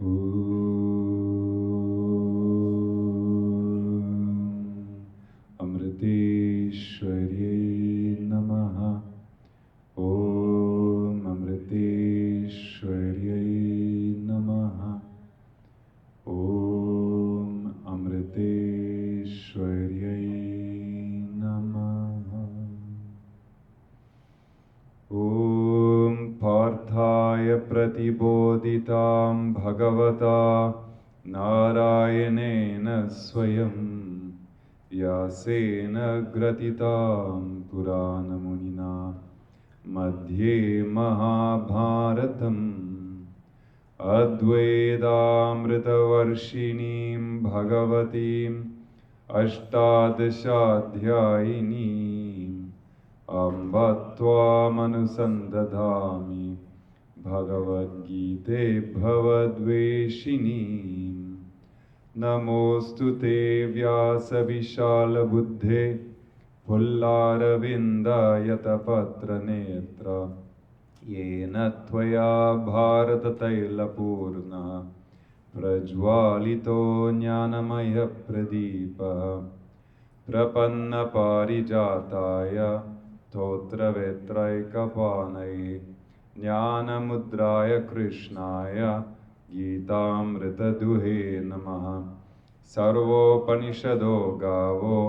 Amriteshwarye Namaha. Om Amriteshwarye Namaha. Om Amriteshwarye Namaha. Om Parthaya Pratibodhitam Bhagavata Narayanena Swayam Vyasena Gratitam Purana Munina Madhye Mahabharatam Advaidamritavarshinim Bhagavatim Ashtadashaadhyayinim Amba Tvam Anusandadhami Bhagavad Gita Bhavadveshinim Namostu te Vyasa Vishala Buddhe Pullaravinda Yatapatra Netra Yena Tvaya Bharata Taila Purna Prajwalito Jnanamaya Pradipa Prapanna Parijataya Totra Vetraikapanai Jnana Mudraya Krishnaya Gitamrita Duhe Namaha Sarvopanishado Gavo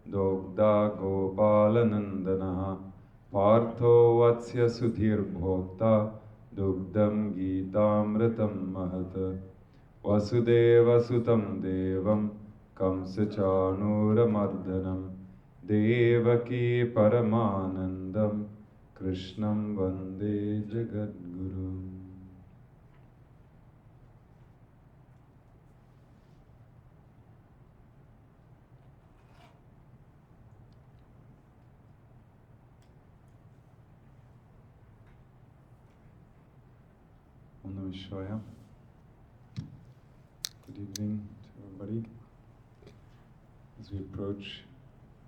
Dogda Gopalanandana Partho Vatsya Sudhir Bhokta Dugdam Gitamritam Mahat Vasudeva Sutam Devam Kamsachanuramardanam Devaki Paramanandam Krishnam Vande Jagadguru. Om Namah Shivaya. Good evening to everybody. As we approach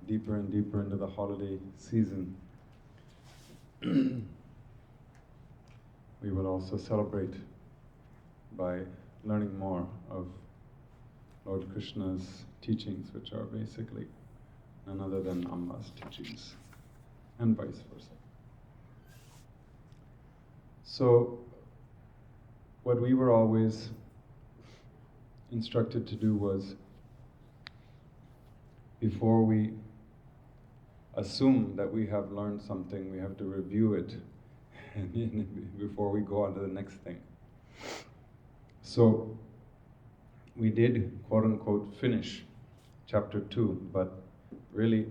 deeper and deeper into the holiday season, we will also celebrate by learning more of Lord Krishna's teachings, which are basically none other than Amba's teachings, and vice versa. So, what we were always instructed to do was, before we assume that we have learned something, we have to review it before we go on to the next thing. So we did, quote unquote, finish chapter 2, but really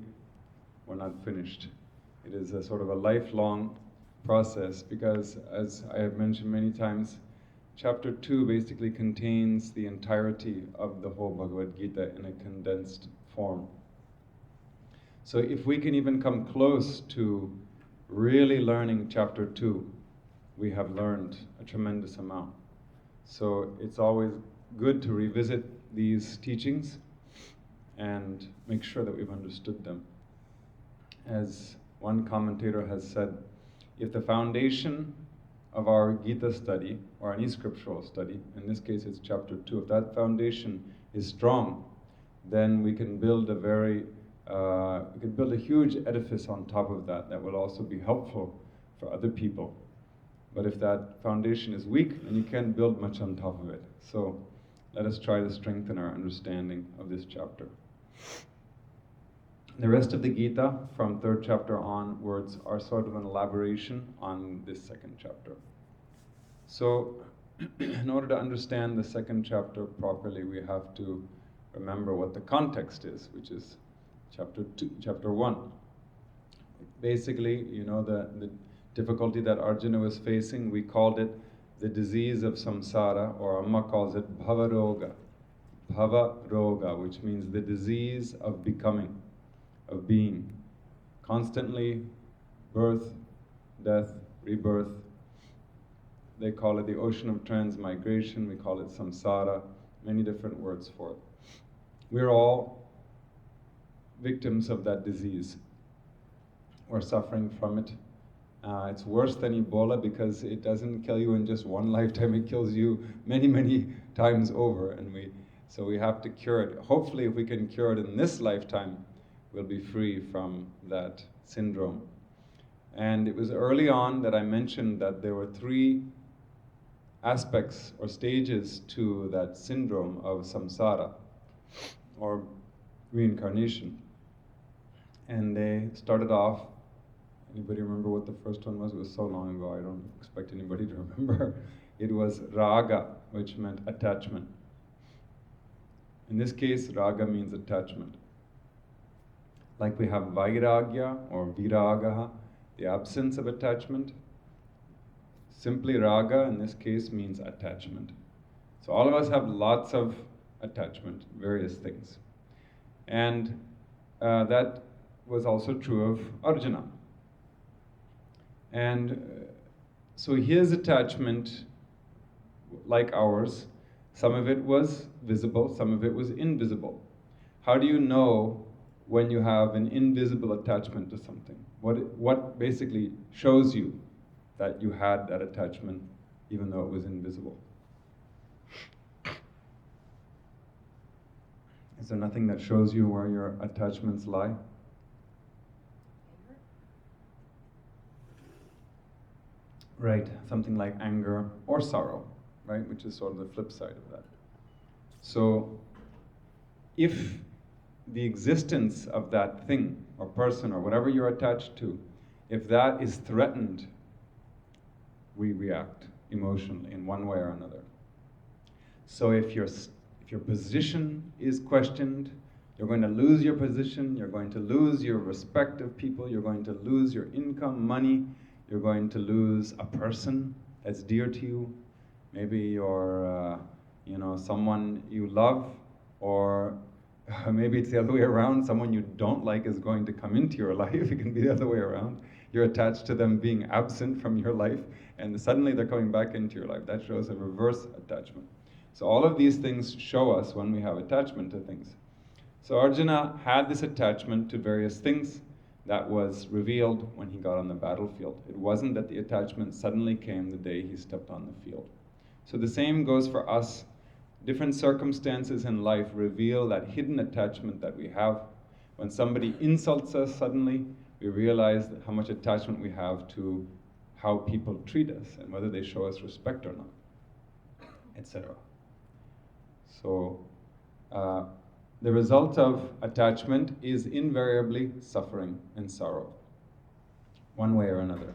we're not finished. It is a sort of a lifelong process because, as I have mentioned many times, chapter 2 basically contains the entirety of the whole Bhagavad Gita in a condensed form. So if we can even come close to really learning chapter 2, we have learned a tremendous amount. So it's always good to revisit these teachings and make sure that we've understood them. As one commentator has said, if the foundation of our Gita study, or any scriptural study, in this case it's chapter 2, if that foundation is strong, then we can build a huge edifice on top of that will also be helpful for other people. But if that foundation is weak, then you can't build much on top of it. So let us try to strengthen our understanding of this chapter. The rest of the Gita, from 3rd chapter onwards, are sort of an elaboration on this 2nd chapter. So, in order to understand the 2nd chapter properly, we have to remember what the context is, which is chapter 1. Basically, you know, the difficulty that Arjuna was facing, we called it the disease of samsara, or Amma calls it bhavaroga. Bhavaroga, which means the disease of becoming, of being. Constantly birth, death, rebirth. They call it the ocean of transmigration, we call it samsara, many different words for it. We're all victims of that disease. We're suffering from it It's worse than Ebola because it doesn't kill you in just one lifetime, it kills you many, many times over. So we have to cure it. Hopefully, if we can cure it in this lifetime, we'll be free from that syndrome. And it was early on that I mentioned that there were 3 aspects or stages to that syndrome of samsara, or reincarnation. And they started off, anybody remember what the first one was? It was so long ago, I don't expect anybody to remember. It was raga, which meant attachment. In this case, raga means attachment. Like we have vairagya or viragaha, the absence of attachment. Simply raga in this case means attachment. So all of us have lots of attachment, various things. And that was also true of Arjuna. And so his attachment, like ours, some of it was visible, some of it was invisible. How do you know when you have an invisible attachment to something? What basically shows you that you had that attachment even though it was invisible? Is there nothing that shows you where your attachments lie? Right, something like anger or sorrow, right, which is sort of the flip side of that. So, if the existence of that thing or person or whatever you're attached to, if that is threatened, we react emotionally in one way or another. So if your position is questioned, you're going to lose your position, you're going to lose your respect of people, you're going to lose your income, money, you're going to lose a person that's dear to you. Maybe you're, someone you love, or maybe it's the other way around. Someone you don't like is going to come into your life. It can be the other way around. You're attached to them being absent from your life, and suddenly they're coming back into your life. That shows a reverse attachment. So all of these things show us when we have attachment to things. So Arjuna had this attachment to various things that was revealed when he got on the battlefield. It wasn't that the attachment suddenly came the day he stepped on the field. So the same goes for us. Different circumstances in life reveal that hidden attachment that we have. When somebody insults us suddenly, we realize how much attachment we have to how people treat us and whether they show us respect or not, etc. So the result of attachment is invariably suffering and sorrow, one way or another.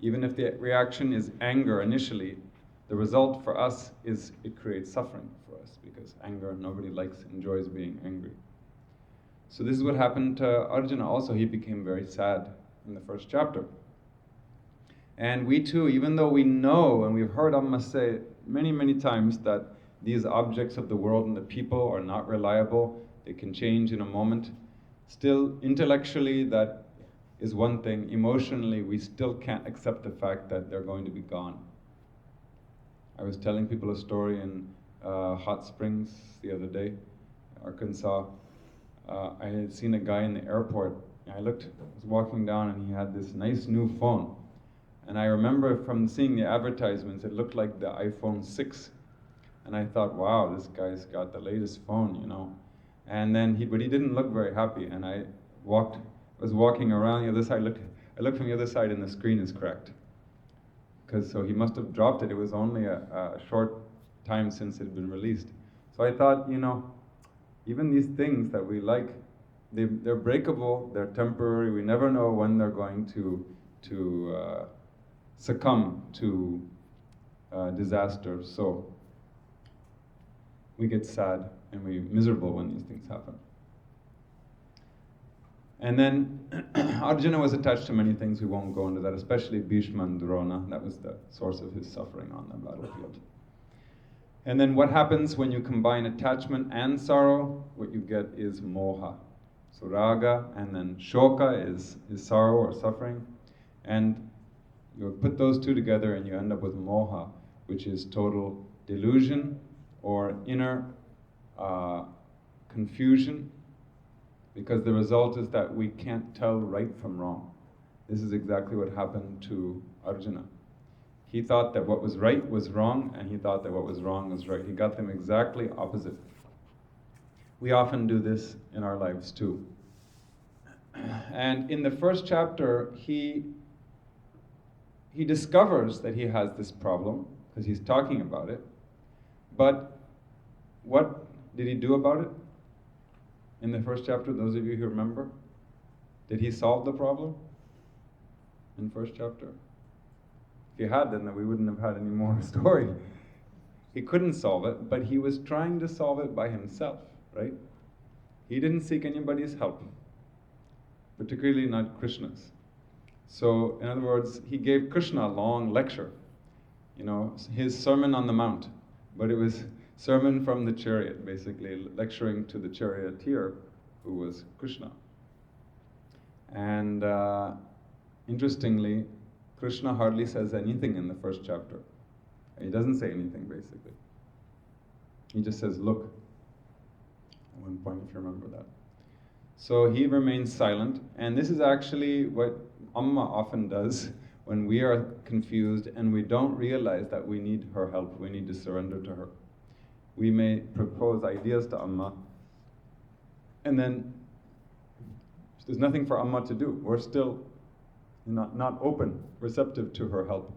Even if the reaction is anger initially, the result for us is it creates suffering for us, because anger, nobody enjoys being angry. So this is what happened to Arjuna also. He became very sad in the first chapter. And we too, even though we know, and we've heard Amma say many, many times that these objects of the world and the people are not reliable, they can change in a moment, still intellectually that is one thing. Emotionally, we still can't accept the fact that they're going to be gone. I was telling people a story in Hot Springs the other day, Arkansas. I had seen a guy in the airport. I was walking down, and he had this nice new phone. And I remember from seeing the advertisements, it looked like the iPhone 6. And I thought, wow, this guy's got the latest phone, And then but he didn't look very happy. And I was walking around the other side. I looked from the other side, and the screen is cracked. So he must have dropped it. It was only a short time since it had been released. So I thought, even these things that we like, they're breakable, they're temporary. We never know when they're going to succumb to disaster. So we get sad and we're miserable when these things happen. And then Arjuna was attached to many things. We won't go into that, especially Bhishma and Drona. That was the source of his suffering on the battlefield. And then what happens when you combine attachment and sorrow? What you get is moha. So raga, and then shoka is sorrow or suffering. And you put those two together and you end up with moha, which is total delusion or inner confusion. Because the result is that we can't tell right from wrong. This is exactly what happened to Arjuna. He thought that what was right was wrong, and he thought that what was wrong was right. He got them exactly opposite. We often do this in our lives too. And in the first chapter, he discovers that he has this problem, because he's talking about it. But what did he do about it? In the first chapter, those of you who remember, did he solve the problem in the first chapter? If he had, then we wouldn't have had any more story. He couldn't solve it, but he was trying to solve it by himself, right? He didn't seek anybody's help, particularly not Krishna's. So, in other words, he gave Krishna a long lecture, his Sermon on the Mount, but it was sermon from the chariot, basically, lecturing to the charioteer, who was Krishna. And interestingly, Krishna hardly says anything in the first chapter. He doesn't say anything, basically. He just says, look, at one point, if you remember that. So he remains silent, and this is actually what Amma often does when we are confused and we don't realize that we need her help, we need to surrender to her. We may propose ideas to Amma, and then there's nothing for Amma to do. We're still not open, receptive to her help.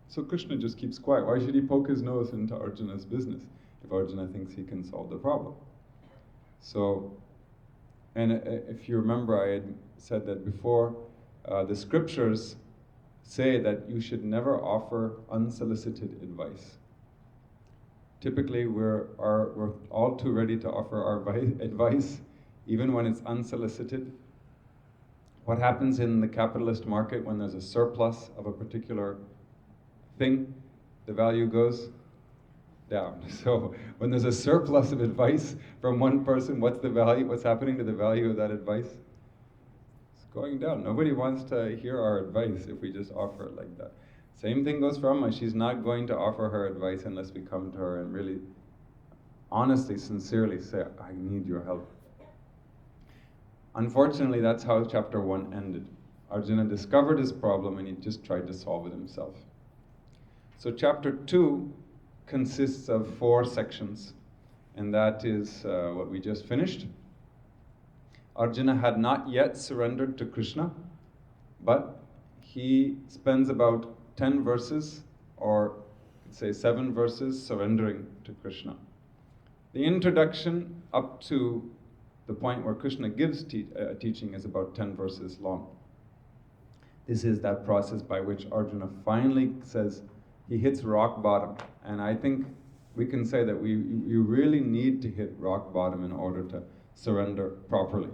So Krishna just keeps quiet. Why should he poke his nose into Arjuna's business if Arjuna thinks he can solve the problem? So, and if you remember, I had said that before, the scriptures say that you should never offer unsolicited advice. Typically, we're all too ready to offer our advice, even when it's unsolicited. What happens in the capitalist market when there's a surplus of a particular thing? The value goes down. So when there's a surplus of advice from one person, what's the value? What's happening to the value of that advice? It's going down. Nobody wants to hear our advice if we just offer it like that. Same thing goes for Amma. She's not going to offer her advice unless we come to her and really, honestly, sincerely say, I need your help. Unfortunately, that's how chapter 1 ended. Arjuna discovered his problem and he just tried to solve it himself. So chapter 2 consists of 4 sections, and that is what we just finished. Arjuna had not yet surrendered to Krishna, but he spends about 10 verses, or say 7 verses, surrendering to Krishna. The introduction up to the point where Krishna gives teaching is about 10 verses long. This is that process by which Arjuna finally says he hits rock bottom. And I think we can say that you really need to hit rock bottom in order to surrender properly.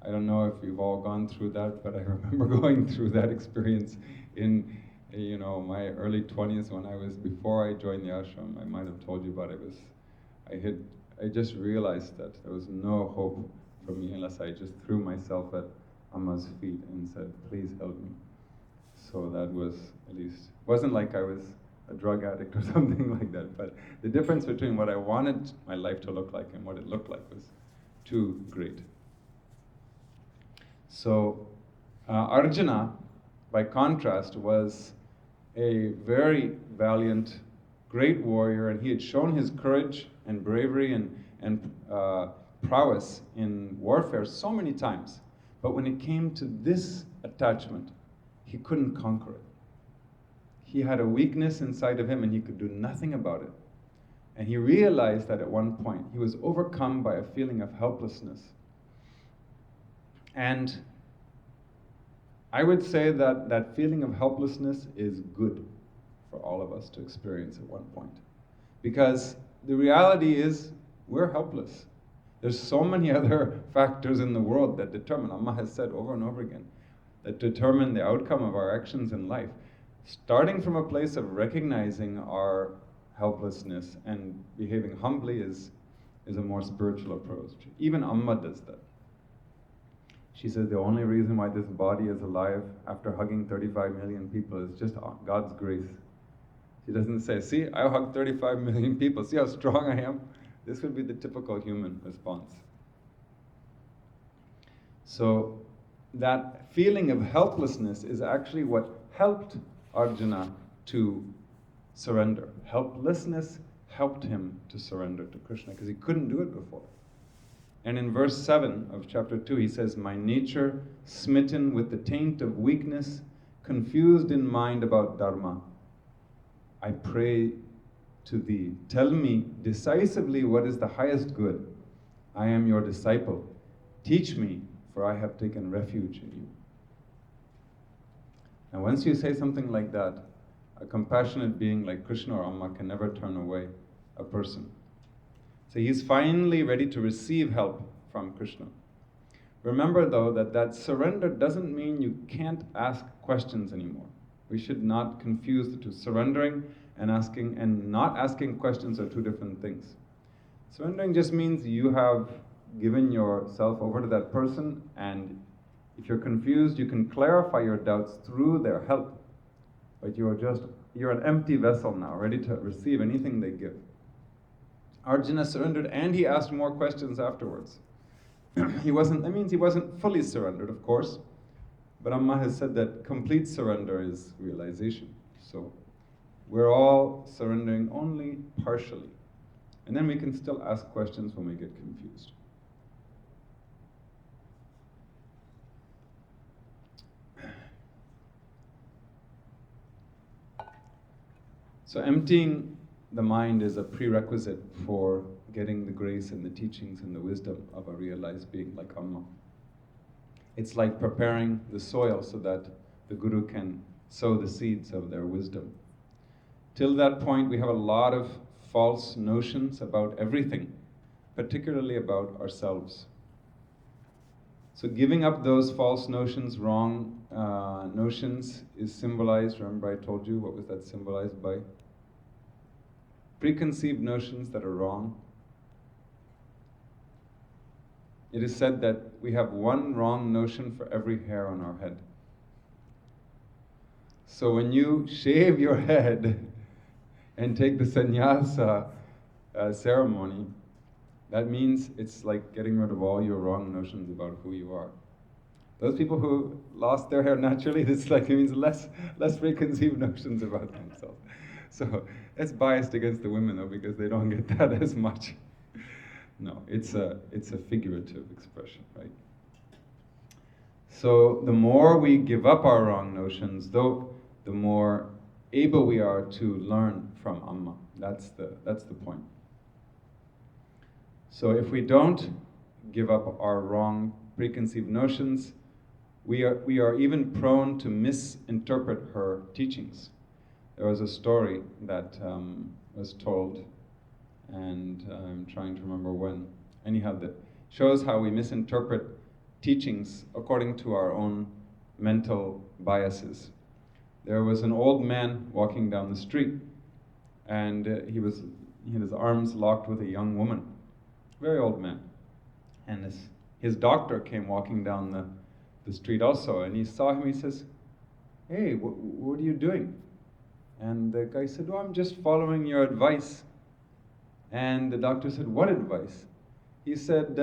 I don't know if you've all gone through that, but I remember going through that experience in my early 20s when before I joined the ashram. I might have told you about it. I just realized that there was no hope for me unless I just threw myself at Amma's feet and said, please help me. So that was, at least, wasn't like I was a drug addict or something like that, but the difference between what I wanted my life to look like and what it looked like was too great. So Arjuna, by contrast, was a very valiant, great warrior, and he had shown his courage and bravery and prowess in warfare so many times. But when it came to this attachment, he couldn't conquer it. He had a weakness inside of him and he could do nothing about it. And he realized that at one point he was overcome by a feeling of helplessness. And I would say that that feeling of helplessness is good for all of us to experience at one point. Because the reality is we're helpless. There's so many other factors in the world that determine, Amma has said over and over again, that determine the outcome of our actions in life. Starting from a place of recognizing our helplessness and behaving humbly is a more spiritual approach. Even Amma does that. She says the only reason why this body is alive after hugging 35 million people is just God's grace. She doesn't say, see, I hugged 35 million people, see how strong I am? This would be the typical human response. So that feeling of helplessness is actually what helped Arjuna to surrender. Helplessness helped him to surrender to Krishna because he couldn't do it before. And in verse 7 of chapter 2, he says, "My nature, smitten with the taint of weakness, confused in mind about dharma, I pray to thee. Tell me decisively what is the highest good. I am your disciple. Teach me, for I have taken refuge in you." Now once you say something like that, a compassionate being like Krishna or Amma can never turn away a person. So he's finally ready to receive help from Krishna. Remember though that surrender doesn't mean you can't ask questions anymore. We should not confuse the two. Surrendering and asking and not asking questions are two different things. Surrendering just means you have given yourself over to that person, and if you're confused, you can clarify your doubts through their help. But you're an empty vessel now, ready to receive anything they give. Arjuna surrendered and he asked more questions afterwards. That means he wasn't fully surrendered, of course, but Amma has said that complete surrender is realization. So we're all surrendering only partially. And then we can still ask questions when we get confused. So emptying the mind is a prerequisite for getting the grace and the teachings and the wisdom of a realized being like Amma. It's like preparing the soil so that the Guru can sow the seeds of their wisdom. Till that point, we have a lot of false notions about everything, particularly about ourselves. So giving up those false notions, wrong notions, is symbolized, remember I told you, what was that symbolized by? Preconceived notions that are wrong. It is said that we have one wrong notion for every hair on our head. So when you shave your head and take the sannyasa ceremony, that means it's like getting rid of all your wrong notions about who you are. Those people who lost their hair naturally, it means less preconceived notions about themselves. So it's biased against the women though, because they don't get that as much. No, it's a figurative expression, right? So the more we give up our wrong notions, though, the more able we are to learn from Amma. That's the point. So if we don't give up our wrong preconceived notions, we are even prone to misinterpret her teachings. There was a story that was told, and I'm trying to remember when. Anyhow, that shows how we misinterpret teachings according to our own mental biases. There was an old man walking down the street, and he had his arms locked with a young woman, very old man. And his doctor came walking down the street also, and he saw him. He says, "Hey, what are you doing?" And the guy said, "Oh, I'm just following your advice." And the doctor said, "What advice?" He said,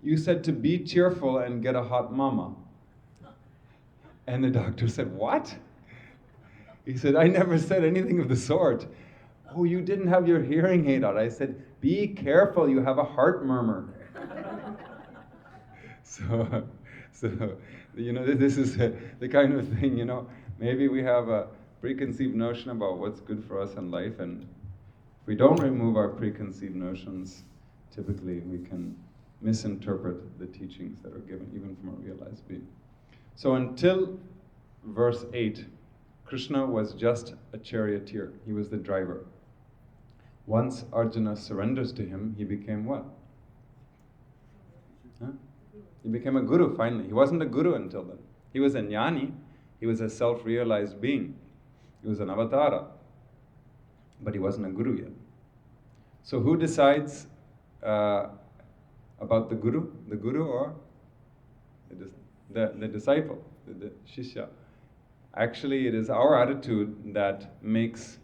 "You said to be cheerful and get a hot mama." And the doctor said, "What?" He said, "I never said anything of the sort." "Oh, you didn't have your hearing aid on." I said, "Be careful, you have a heart murmur." So, this is the kind of thing, maybe we have a preconceived notion about what's good for us in life, and if we don't remove our preconceived notions, typically we can misinterpret the teachings that are given, even from a realized being. So until verse 8, Krishna was just a charioteer. He was the driver. Once Arjuna surrenders to him, he became what? He became a guru finally. He wasn't a guru until then. He was a jnani. He was a self-realized being. He was an avatara. But he wasn't a guru yet. So who decides about the guru? The guru or the disciple, the shishya? Actually, it is our attitude that makes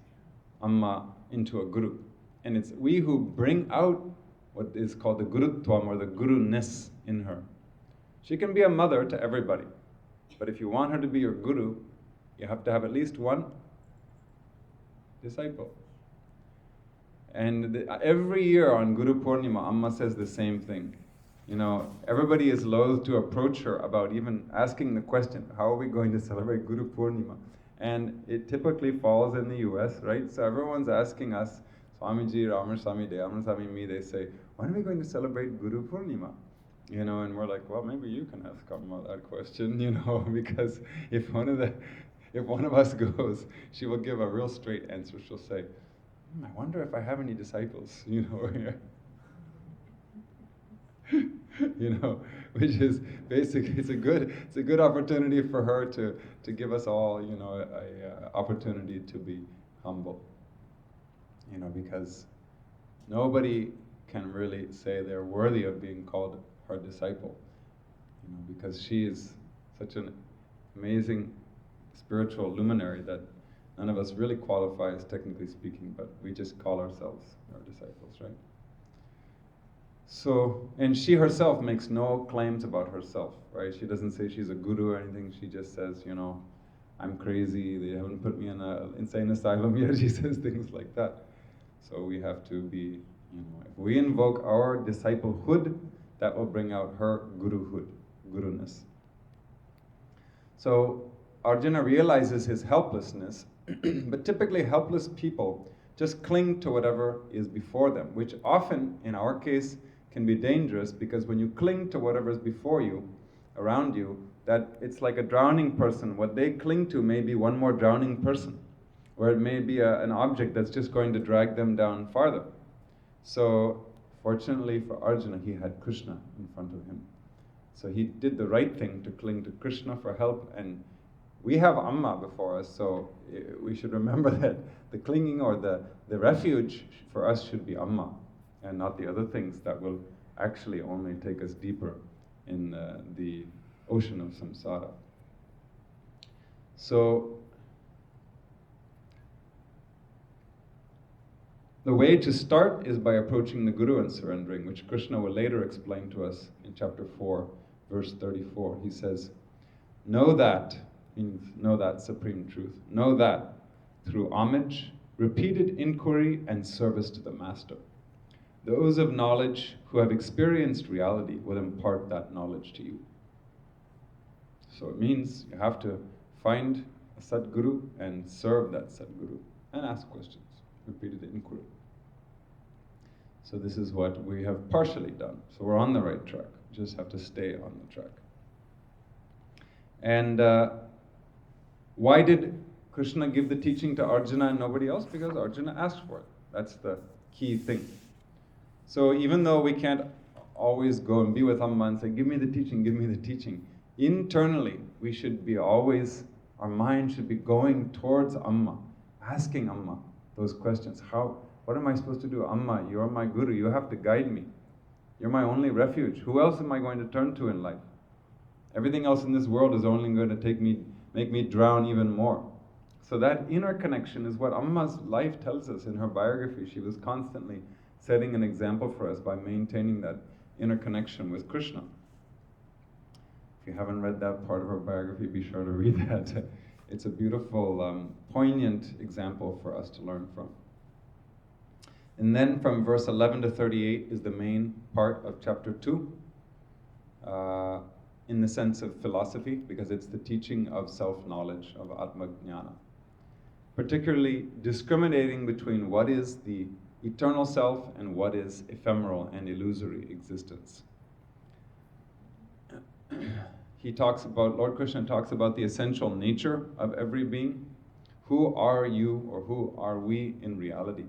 Amma into a guru. And it's we who bring out what is called the gurutvam or the guru-ness in her. She can be a mother to everybody. But if you want her to be your guru, you have to have at least one disciple. And every year on Guru Purnima, Amma says the same thing. Everybody is loath to approach her about even asking the question, how are we going to celebrate Guru Purnima? And it typically falls in the US, right? So everyone's asking us, Swamiji, Ramaswami, Dayamanaswami, me, they say, when are we going to celebrate Guru Purnima? And we're like, well, maybe you can ask Amma that question, because if one of us goes, she will give a real straight answer. She'll say, I wonder if I have any disciples, which is basically, it's a good opportunity for her to give us all, a opportunity to be humble, because nobody can really say they're worthy of being called her disciple, because she is such an amazing spiritual luminary that none of us really qualify as technically speaking, but we just call ourselves our disciples, right? So, and she herself makes no claims about herself, right? She doesn't say she's a guru or anything. She just says, I'm crazy. They haven't put me in an insane asylum yet. She says things like that. So we have to be, if we invoke our disciplehood, that will bring out her guruhood, guruness. So Arjuna realizes his helplessness, but typically helpless people just cling to whatever is before them, which often, in our case, can be dangerous, because when you cling to whatever is before you, around you, that it's like a drowning person. What they cling to may be one more drowning person, or it may be an object that's just going to drag them down farther. So fortunately for Arjuna, he had Krishna in front of him. So he did the right thing to cling to Krishna for help, and we have Amma before us, so we should remember that the clinging or the refuge for us should be Amma, and not the other things that will actually only take us deeper in the ocean of samsara. So the way to start is by approaching the Guru and surrendering, which Krishna will later explain to us in chapter 4, verse 34. He says, know that, means know that supreme truth. Know that through homage, repeated inquiry, and service to the Master. Those of knowledge who have experienced reality will impart that knowledge to you. So it means you have to find a Sadguru and serve that Sadguru and ask questions, repeated inquiry. So this is what we have partially done. So we're on the right track. Just have to stay on the track. And why did Krishna give the teaching to Arjuna and nobody else? Because Arjuna asked for it. That's the key thing. So even though we can't always go and be with Amma and say, give me the teaching, give me the teaching, internally we should be always, our mind should be going towards Amma, asking Amma those questions. What am I supposed to do? Amma, you're my guru, you have to guide me. You're my only refuge. Who else am I going to turn to in life? Everything else in this world is only going to make me drown even more. So that inner connection is what Amma's life tells us in her biography. She was constantly setting an example for us by maintaining that inner connection with Krishna. If you haven't read that part of her biography, be sure to read that. It's a beautiful, poignant example for us to learn from. And then from verse 11 to 38 is the main part of chapter 2, in the sense of philosophy, because it's the teaching of self-knowledge, of Atma-jnana. Particularly discriminating between what is the eternal self and what is ephemeral and illusory existence. Lord Krishna talks about the essential nature of every being. Who are you or who are we in reality?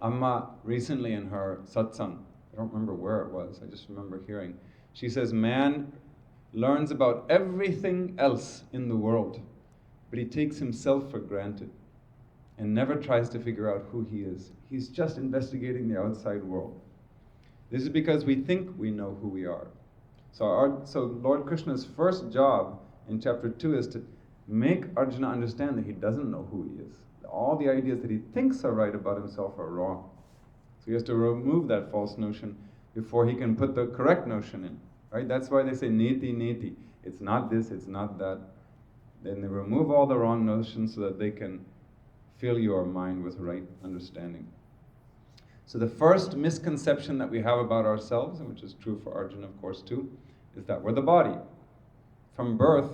Amma recently in her satsang, I don't remember where it was, I just remember hearing, she says, man learns about everything else in the world, but he takes himself for granted and never tries to figure out who he is. He's just investigating the outside world. This is because we think we know who we are. So Lord Krishna's first job in chapter 2 is to make Arjuna understand that he doesn't know who he is. All the ideas that he thinks are right about himself are wrong. So he has to remove that false notion before he can put the correct notion in. right? That's why they say neti, neti. It's not this, it's not that. Then they remove all the wrong notions so that they can fill your mind with right understanding. So the first misconception that we have about ourselves, and which is true for Arjuna of course too, is that we're the body. From birth,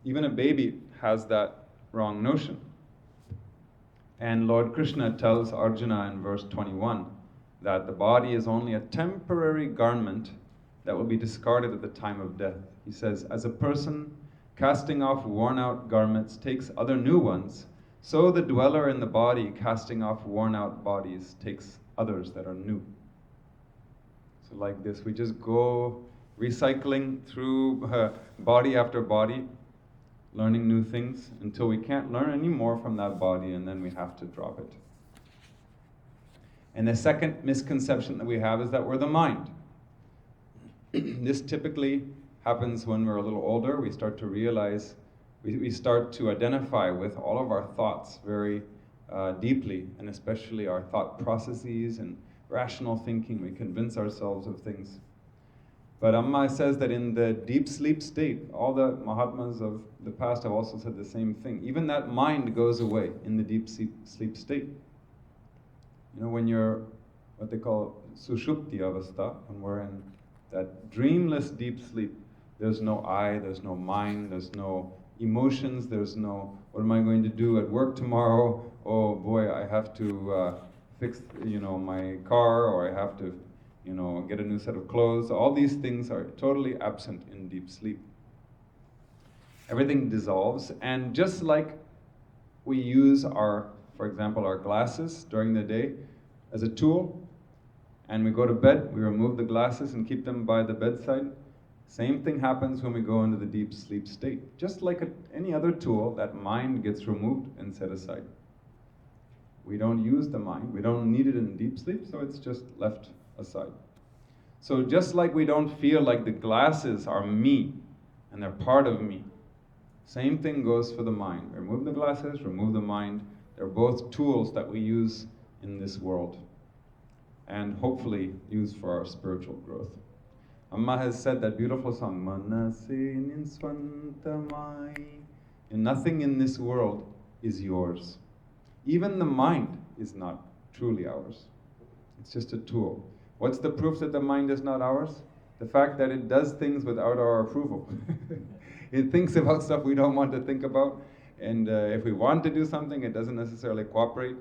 even a baby has that wrong notion. And Lord Krishna tells Arjuna in verse 21 that the body is only a temporary garment that will be discarded at the time of death. He says, as a person casting off worn-out garments takes other new ones, so the dweller in the body casting off worn-out bodies takes others that are new. So like this, we just go recycling through body after body, learning new things until we can't learn any more from that body, and then we have to drop it. And the second misconception that we have is that we're the mind. This typically happens when we're a little older. We start to realize, we start to identify with all of our thoughts very deeply, and especially our thought processes and rational thinking. We convince ourselves of things. But Amma says that in the deep sleep state, all the Mahatmas of the past have also said the same thing. Even that mind goes away in the deep sleep state. You know, when you're what they call sushupti avastha, when we're in that dreamless deep sleep, there's no I, there's no mind, there's no emotions, there's no, what am I going to do at work tomorrow? Oh boy, I have to fix, my car, or I have to, get a new set of clothes. All these things are totally absent in deep sleep. Everything dissolves, and just like we use for example, our glasses during the day as a tool, and we go to bed, we remove the glasses and keep them by the bedside. Same thing happens when we go into the deep sleep state. Just like any other tool, that mind gets removed and set aside. We don't use the mind, we don't need it in deep sleep, so it's just left aside. So just like we don't feel like the glasses are me, and they're part of me, same thing goes for the mind. Remove the glasses, remove the mind. They're both tools that we use in this world, and hopefully use for our spiritual growth. Amma has said that beautiful song, Manase ninswantamai, and nothing in this world is yours. Even the mind is not truly ours. It's just a tool. What's the proof that the mind is not ours? The fact that it does things without our approval. It thinks about stuff we don't want to think about, and if we want to do something, it doesn't necessarily cooperate.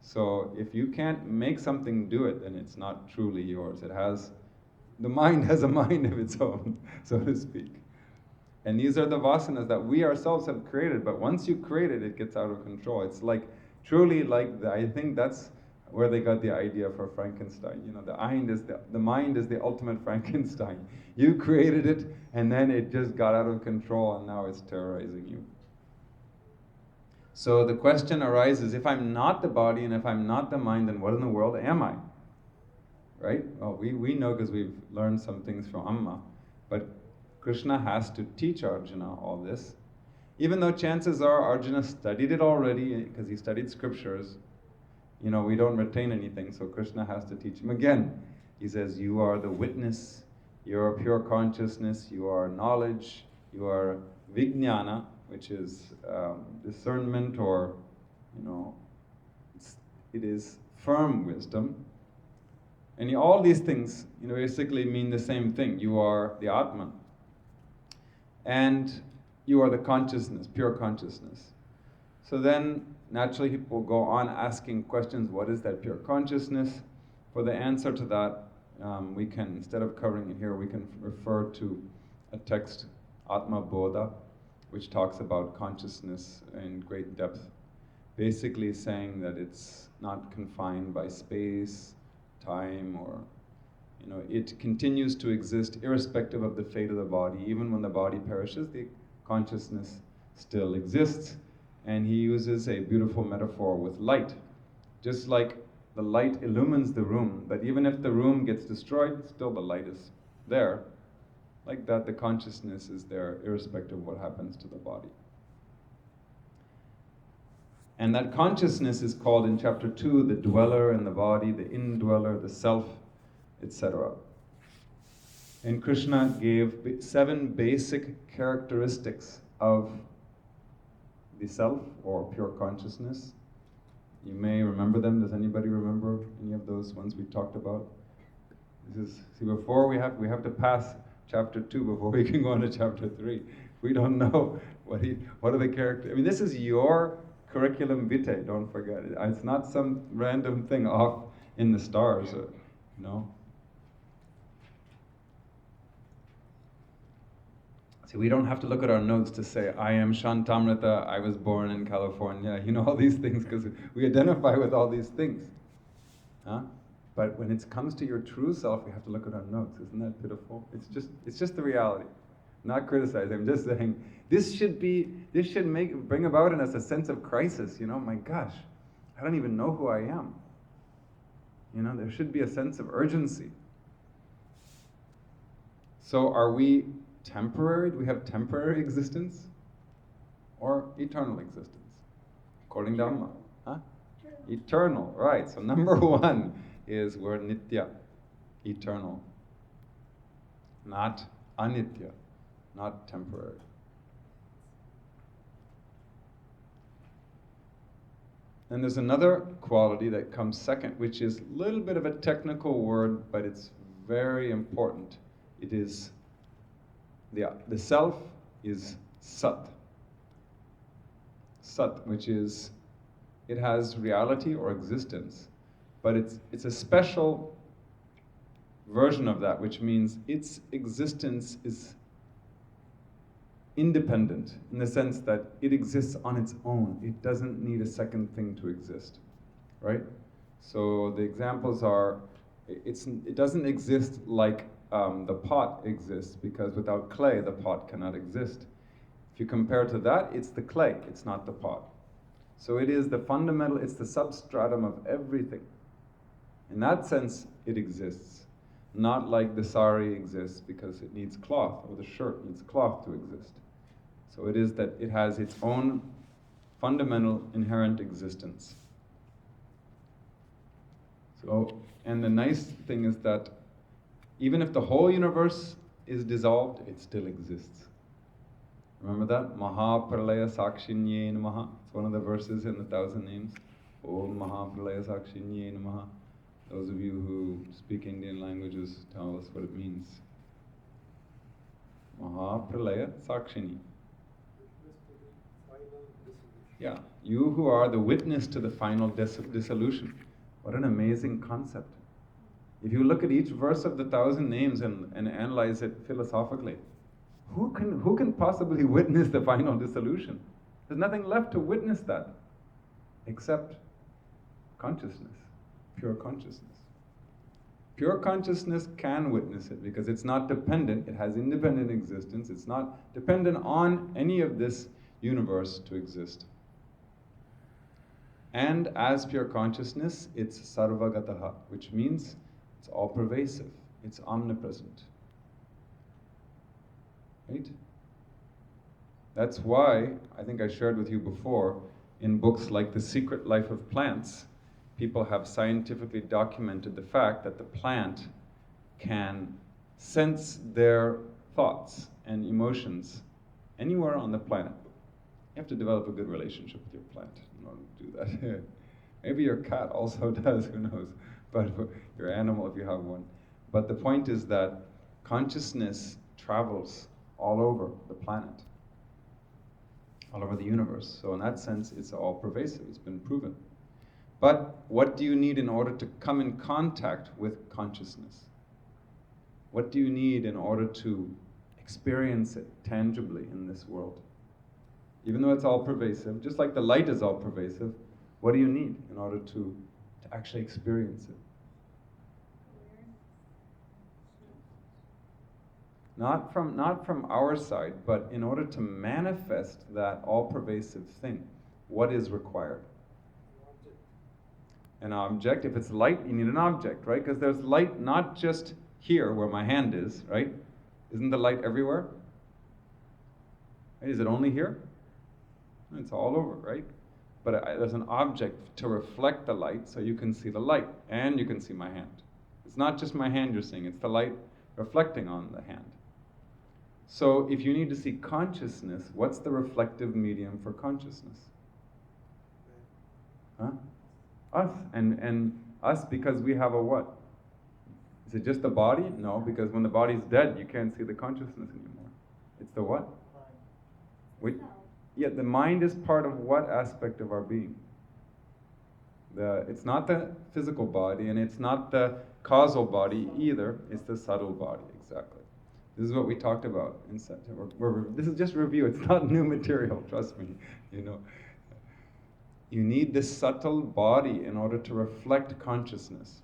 So if you can't make something do it, then it's not truly yours. The mind has a mind of its own, so to speak. And these are the vasanas that we ourselves have created, but once you create it, it gets out of control. It's like, truly like, I think that's where they got the idea for Frankenstein. The mind is the ultimate Frankenstein. You created it, and then it just got out of control, and now it's terrorizing you. So the question arises, if I'm not the body and if I'm not the mind, then what in the world am I? Right? Well, we know because we've learned some things from Amma, but Krishna has to teach Arjuna all this. Even though chances are Arjuna studied it already, because he studied scriptures, we don't retain anything, so Krishna has to teach him again. He says, you are the witness, you are pure consciousness, you are knowledge, you are vijnana, which is discernment, or, it is firm wisdom. And all these things, basically mean the same thing. You are the Atman. And you are the consciousness, pure consciousness. So then, naturally, people go on asking questions, what is that pure consciousness? For the answer to that, we can, instead of covering it here, we can refer to a text, Atma Bodha, which talks about consciousness in great depth. Basically saying that it's not confined by space, time, or, it continues to exist irrespective of the fate of the body. Even when the body perishes, the consciousness still exists. And he uses a beautiful metaphor with light. Just like the light illumines the room, but even if the room gets destroyed, still the light is there. Like that, the consciousness is there irrespective of what happens to the body. And that consciousness is called in chapter 2 the dweller in the body, the indweller, the self, etc. And Krishna gave 7 basic characteristics of the self or pure consciousness. You may remember them. Does anybody remember any of those ones we talked about? Before we have to pass chapter 2 before we can go on to chapter 3. We don't know what are the characters. I mean, this is your curriculum vitae, don't forget it. It's not some random thing off in the stars, no. See, we don't have to look at our notes to say, I am Shantamrita, I was born in California, all these things, because we identify with all these things. Huh? But when it comes to your true self, we have to look at our notes. Isn't that pitiful? It's just the reality. Not criticizing, I'm just saying, this should bring about in us a sense of crisis, my gosh, I don't even know who I am. There should be a sense of urgency. So are we temporary? Do we have temporary existence? Or eternal existence? According to Dhamma. Huh? Eternal, right. So number 1 is we're nitya, eternal. Not anitya, not temporary. And there's another quality that comes second, which is a little bit of a technical word, but it's very important. It is the self is sat. Sat, which is, it has reality or existence, but it's a special version of that, which means its existence is independent in the sense that it exists on its own. It doesn't need a second thing to exist, right? So the examples are, it doesn't exist like the pot exists, because without clay, the pot cannot exist. If you compare to that, it's the clay, it's not the pot. So it is the fundamental, it's the substratum of everything. In that sense, it exists. Not like the sari exists because it needs cloth, or the shirt needs cloth to exist. So it is that it has its own fundamental inherent existence. So, and the nice thing is that even if the whole universe is dissolved, it still exists. Remember that? Maha Pralaya Sakshinye Namaha. It's one of the verses in the 1,000 Names. Om Maha Pralaya Sakshinye Namaha. Those of you who speak Indian languages, tell us what it means. Maha Pralaya Sakshini. Yeah, you who are the witness to the final dissolution. What an amazing concept. If you look at each verse of the 1,000 Names and analyze it philosophically, who can possibly witness the final dissolution? There's nothing left to witness that except consciousness, pure consciousness. Pure consciousness can witness it because it's not dependent, it has independent existence, it's not dependent on any of this universe to exist. And as pure consciousness, it's sarvagataha, which means it's all pervasive, it's omnipresent. Right? That's why, I think I shared with you before, in books like The Secret Life of Plants, people have scientifically documented the fact that the plant can sense their thoughts and emotions anywhere on the planet. You have to develop a good relationship with your plant in order to do that. Maybe your cat also does, who knows, but your animal if you have one. But the point is that consciousness travels all over the planet, all over the universe. So in that sense, it's all pervasive, it's been proven. But what do you need in order to come in contact with consciousness? What do you need in order to experience it tangibly in this world? Even though it's all pervasive, just like the light is all pervasive, what do you need in order to actually experience it? Not from our side, but in order to manifest that all-pervasive thing, what is required? An object. If it's light, you need an object, right? Because there's light not just here where my hand is, right? Isn't the light everywhere? Right? Is it only here? It's all over, right? But there's an object to reflect the light so you can see the light and you can see my hand. It's not just my hand you're seeing, it's the light reflecting on the hand. So if you need to see consciousness, what's the reflective medium for consciousness? Huh? Us. And us because we have a what? Is it just the body? No, because when the body's dead, you can't see the consciousness anymore. It's the what? Wait, yeah, the mind is part of what aspect of our being? It's not the physical body, and it's not the causal body either. It's the subtle body, exactly. This is what we talked about in September. This is just review. It's not new material. Trust me. You need this subtle body in order to reflect consciousness.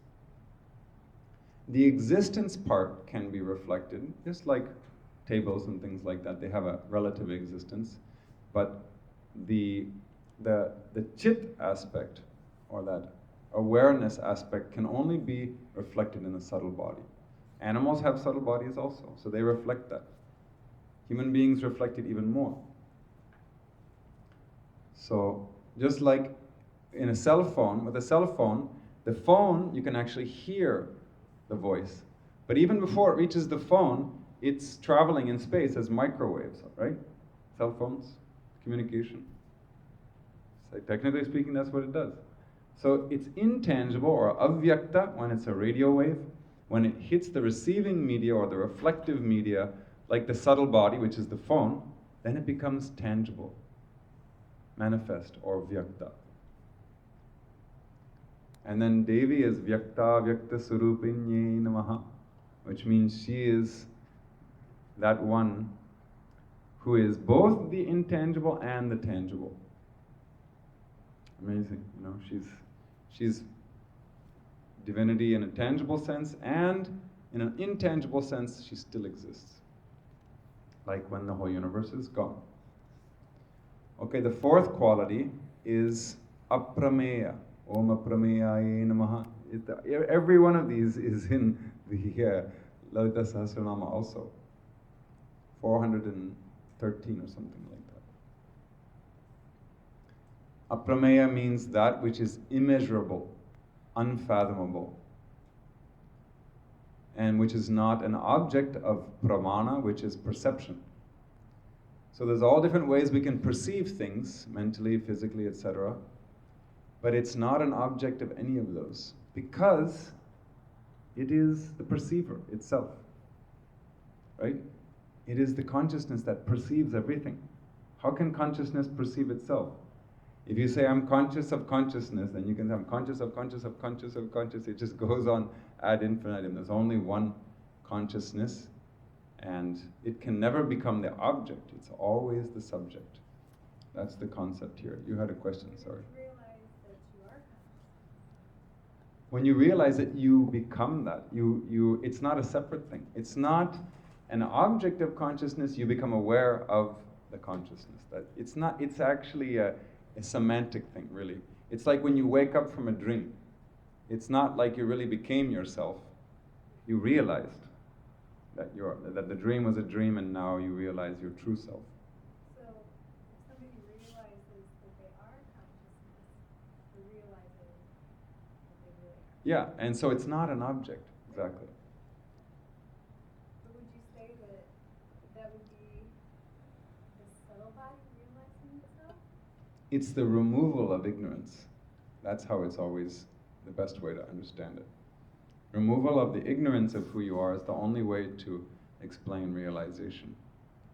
The existence part can be reflected, just like tables and things like that. They have a relative existence, but the chit aspect, or that awareness aspect, can only be reflected in the subtle body. Animals have subtle bodies also, so they reflect that. Human beings reflect it even more. So, just like in a cell phone, with a cell phone, the phone, you can actually hear the voice. But even before it reaches the phone, it's traveling in space as microwaves, right? Cell phones, communication. So technically speaking, that's what it does. So it's intangible, or avyakta, when it's a radio wave. When it hits the receiving media or the reflective media, like the subtle body, which is the phone, then it becomes tangible, manifest, or vyakta. And then Devi is vyakta vyakta surupinye namaha, which means she is that one who is both the intangible and the tangible. Amazing, she's divinity in a tangible sense, and in an intangible sense, she still exists. Like when the whole universe is gone. Okay, the fourth quality is aprameya. Om aprameyaye namaha. Every one of these is in the Lalita Sahasranama also. 413 or something like that. Aprameya means that which is immeasurable, unfathomable, and which is not an object of pramana, which is perception. So there's all different ways we can perceive things, mentally, physically, etc., but it's not an object of any of those, because it is the perceiver itself, right? It is the consciousness that perceives everything. How can consciousness perceive itself? If you say, I'm conscious of consciousness, then you can say, I'm conscious of conscious of conscious of conscious. It just goes on ad infinitum. There's only one consciousness, and it can never become the object. It's always the subject. That's the concept here. You had a question, sorry. When you realize that you become that, it's not a separate thing. It's not an object of consciousness. You become aware of the consciousness. That it's actually a semantic thing, really. It's like when you wake up from a dream. It's not like you really became yourself. You realized that the dream was a dream, and now you realize your true self. So if somebody realizes that they are consciousness, they're realizing that they really are. Yeah, and so it's not an object, exactly. But would you say that would be the subtle body realizing itself? It's the removal of ignorance. That's how it's always the best way to understand it. Removal of the ignorance of who you are is the only way to explain realization,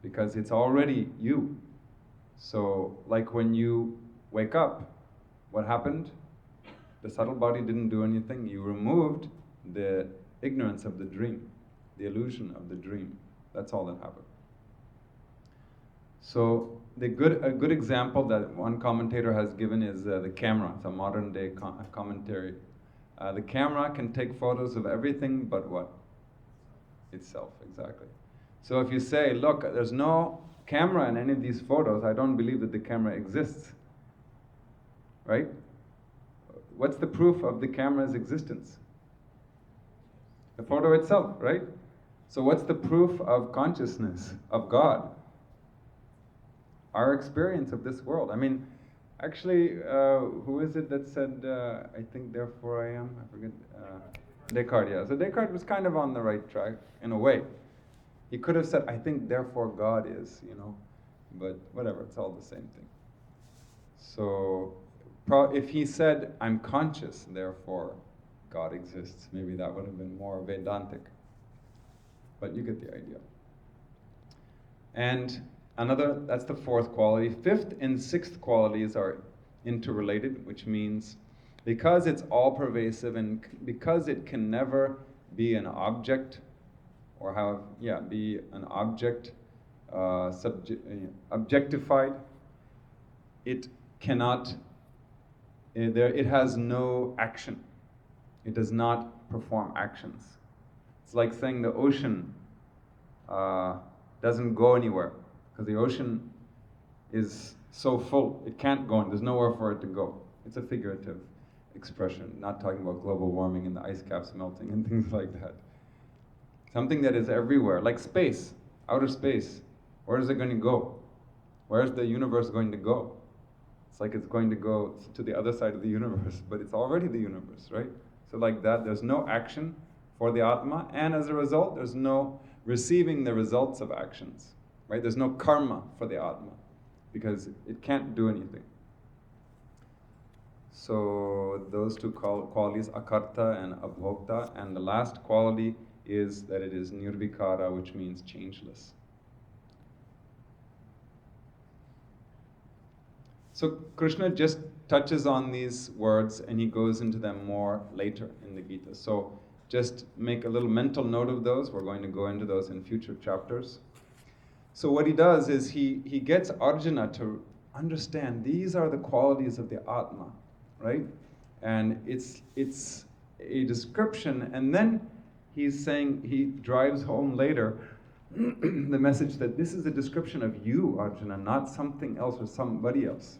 because it's already you. So, like when you wake up, what happened? The subtle body didn't do anything. You removed the ignorance of the dream, the illusion of the dream. That's all that happened. So, a good example that one commentator has given is the camera. It's a modern day commentary. The camera can take photos of everything but what? Itself, exactly. So if you say, look, there's no camera in any of these photos, I don't believe that the camera exists. Right? What's the proof of the camera's existence? The photo itself, right? So what's the proof of consciousness, of God? Our experience of this world. I mean, actually, who is it that said, I think therefore I am? I forget. Descartes, yeah. So Descartes was kind of on the right track in a way. He could have said, I think therefore God is, but whatever, it's all the same thing. So if he said, I'm conscious, therefore God exists, maybe that would have been more Vedantic. But you get the idea. And that's the fourth quality. Fifth and sixth qualities are interrelated, which means because it's all pervasive and because it can never be an object or be an object objectified, it cannot, it has no action. It does not perform actions. It's like saying the ocean doesn't go anywhere because the ocean is so full, it can't go, and there's nowhere for it to go. It's a figurative expression, not talking about global warming and the ice caps melting and things like that. Something that is everywhere, like space, outer space. Where is it going to go? Where is the universe going to go? It's like it's going to go to the other side of the universe, but it's already the universe, right? So like that, there's no action for the Atma, and as a result, there's no receiving the results of actions, right? There's no karma for the Atma, because it can't do anything. So those two qualities, akarta and abhokta, and the last quality is that it is nirvikara, which means changeless. So Krishna just touches on these words and he goes into them more later in the Gita. So just make a little mental note of those. We're going to go into those in future chapters. So what he does is he gets Arjuna to understand these are the qualities of the Atma, right? And it's a description, and then he's saying, he drives home later the message that this is a description of you, Arjuna, not something else or somebody else.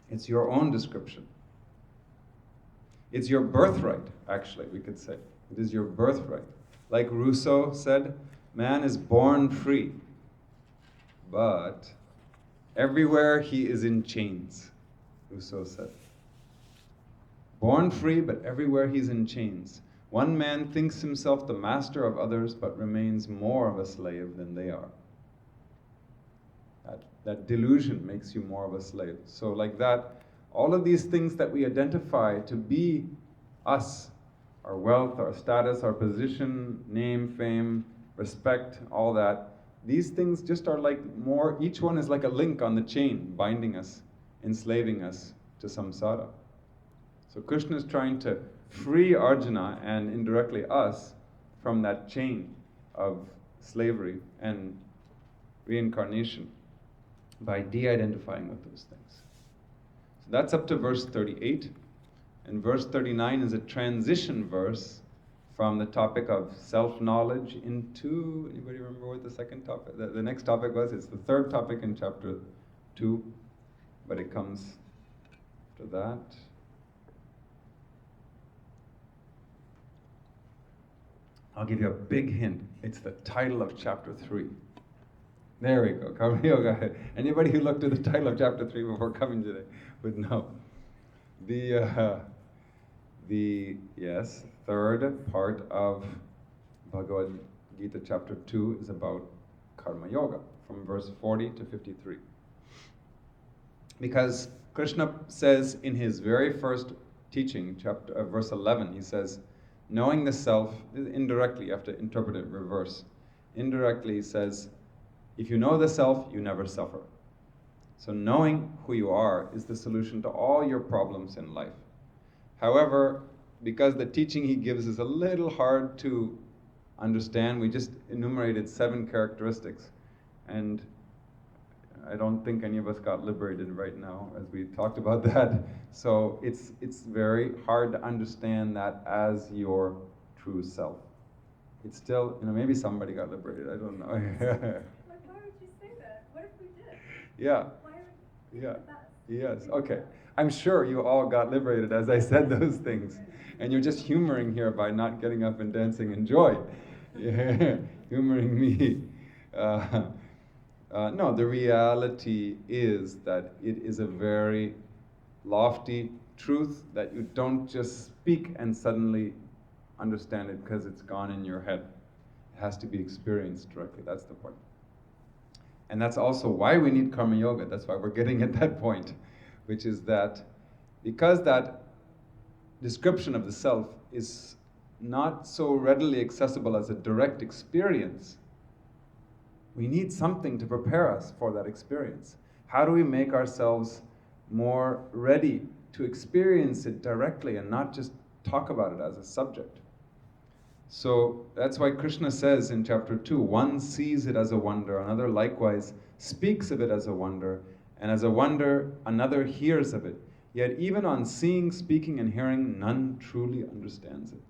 It's your own description. It's your birthright, actually, we could say. It is your birthright. Like Rousseau said, man is born free, but everywhere he is in chains, Rousseau said. Born free, but everywhere he's in chains. One man thinks himself the master of others, but remains more of a slave than they are. That delusion makes you more of a slave. So like that, all of these things that we identify to be us, our wealth, our status, our position, name, fame, respect, all that, these things just are like more, each one is like a link on the chain, binding us, enslaving us to samsara. So Krishna is trying to free Arjuna and indirectly us from that chain of slavery and reincarnation by de-identifying with those things. So that's up to verse 38. And verse 39 is a transition verse from the topic of self-knowledge into, anybody remember what the second topic, the next topic was? It's the third topic in chapter 2, but it comes to that. I'll give you a big hint. It's the title of chapter 3. There we go. Karma Yoga. Anybody who looked at the title of chapter 3 before coming today would know. The third part of Bhagavad Gita chapter 2 is about Karma Yoga, from verse 40 to 53. Because Krishna says in his very first teaching, verse 11, he says, knowing the self, indirectly, you have to interpret it reverse. Indirectly, he says, if you know the self, you never suffer. So knowing who you are is the solution to all your problems in life. However, because the teaching he gives is a little hard to understand, we just enumerated 7 characteristics. And I don't think any of us got liberated right now, as we talked about that. So it's very hard to understand that as your true self. It's still, maybe somebody got liberated, I don't know. Like, why would you say that? What if we did? Yeah. Why would Yeah. that? Yes. Okay. I'm sure you all got liberated as I said those things. And you're just humoring here by not getting up and dancing in joy. Yeah. Humoring me. No, the reality is that it is a very lofty truth that you don't just speak and suddenly understand it because it's gone in your head. It has to be experienced directly. That's the point. And that's also why we need karma yoga. That's why we're getting at that point, which is that because that description of the self is not so readily accessible as a direct experience, we need something to prepare us for that experience. How do we make ourselves more ready to experience it directly and not just talk about it as a subject? So that's why Krishna says in chapter 2, one sees it as a wonder, another likewise speaks of it as a wonder, and as a wonder, another hears of it. Yet even on seeing, speaking, and hearing, none truly understands it.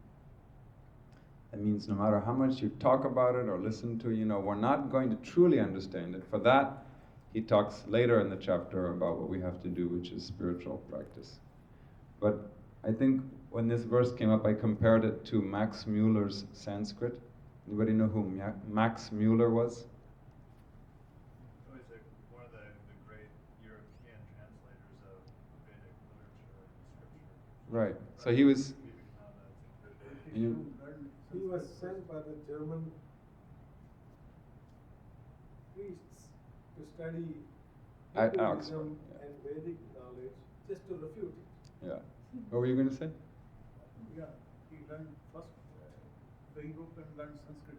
That means no matter how much you talk about it or listen to, we're not going to truly understand it. For that, he talks later in the chapter about what we have to do, which is spiritual practice. But I think when this verse came up, I compared it to Max Muller's Sanskrit. Anybody know who Max Muller was? He was one of the great European translators of Vedic literature and scripture. Right. So he was. He was sent by the German priests to study At Oxford, Hinduism yeah. and Vedic knowledge just to refute it. Yeah. What were you going to say? Yeah, he learned first, the European learned Sanskrit.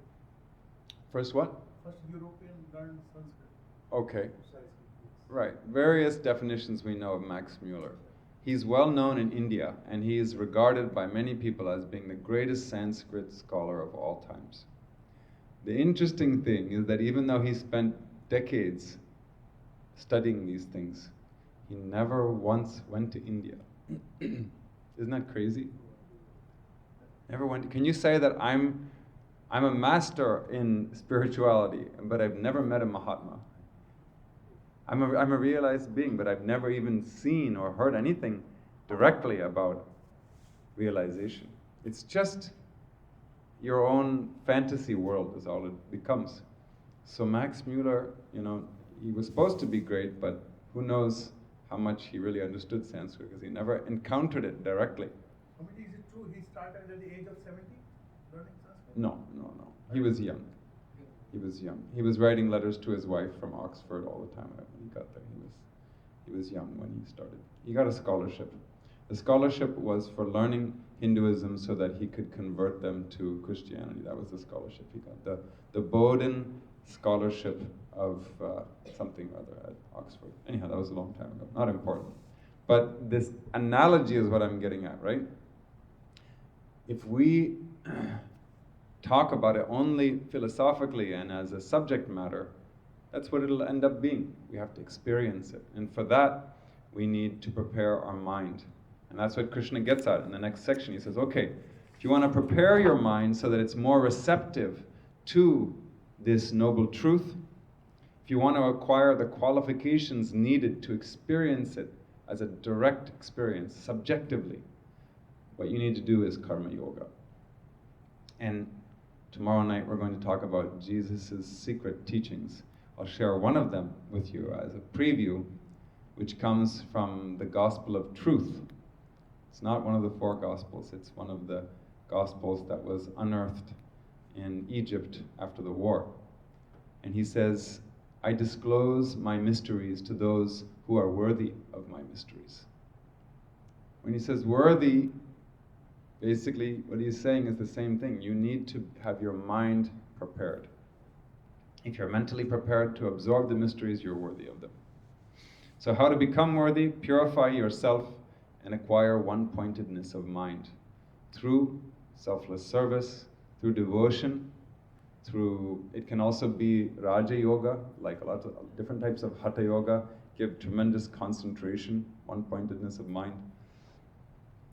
First what? First European learned Sanskrit. Okay. Precisely, yes. Right. Various definitions we know of Max Muller. He's well known in India, and he is regarded by many people as being the greatest Sanskrit scholar of all times. The interesting thing is that even though he spent decades studying these things, he never once went to India. Isn't that crazy? Never went. Can you say that I'm a master in spirituality, but I've never met a Mahatma? I'm a realized being, but I've never even seen or heard anything directly about realization. It's just your own fantasy world is all it becomes. So Max Muller, he was supposed to be great, but who knows how much he really understood Sanskrit, because he never encountered it directly. I mean, is it true he started at the age of 70 learning Sanskrit? No. He was young. He was writing letters to his wife from Oxford all the time when he got there. He was young when he started. He got a scholarship. The scholarship was for learning Hinduism so that he could convert them to Christianity. That was the scholarship he got. The Bowdoin Scholarship of something or other at Oxford. Anyhow, that was a long time ago. Not important. But this analogy is what I'm getting at, right? If we talk about it only philosophically and as a subject matter, that's what it'll end up being. We have to experience it. And for that, we need to prepare our mind. And that's what Krishna gets at in the next section. He says, okay, if you want to prepare your mind so that it's more receptive to this noble truth, if you want to acquire the qualifications needed to experience it as a direct experience, subjectively, what you need to do is karma yoga. And tomorrow night we're going to talk about Jesus' secret teachings. I'll share one of them with you as a preview, which comes from the Gospel of Truth. It's not one of the four Gospels, it's one of the Gospels that was unearthed in Egypt after the war. And he says, I disclose my mysteries to those who are worthy of my mysteries. When he says worthy, basically what he's saying is the same thing. You need to have your mind prepared. If you're mentally prepared to absorb the mysteries, you're worthy of them. So how to become worthy? Purify yourself and acquire one-pointedness of mind through selfless service, through devotion, it can also be Raja Yoga, like a lot of different types of Hatha Yoga, give tremendous concentration, one-pointedness of mind.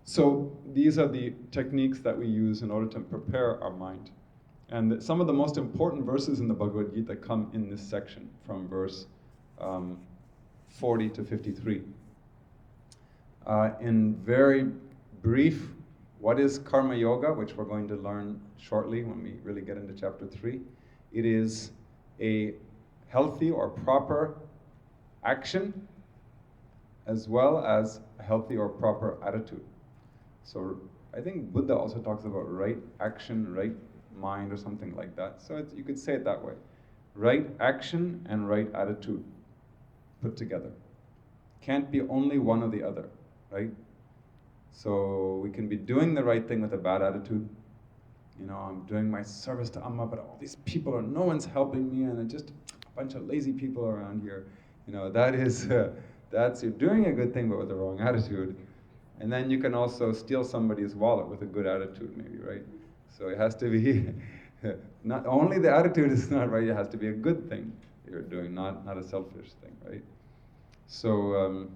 So these are the techniques that we use in order to prepare our mind. And some of the most important verses in the Bhagavad Gita come in this section, from verse 40 to 53. In very brief, what is karma yoga, which we're going to learn shortly when we really get into chapter 3? It is a healthy or proper action as well as a healthy or proper attitude. So I think Buddha also talks about right action, right mind, or something like that. So you could say it that way. Right action and right attitude put together. Can't be only one or the other, right? So we can be doing the right thing with a bad attitude. You know, I'm doing my service to Amma, but all these people are, no one's helping me, and it's just a bunch of lazy people around here. You know, that's, you're doing a good thing, but with the wrong attitude. And then you can also steal somebody's wallet with a good attitude, maybe, right? So it has to be, not only the attitude is not right, it has to be a good thing you're doing, not a selfish thing, right? So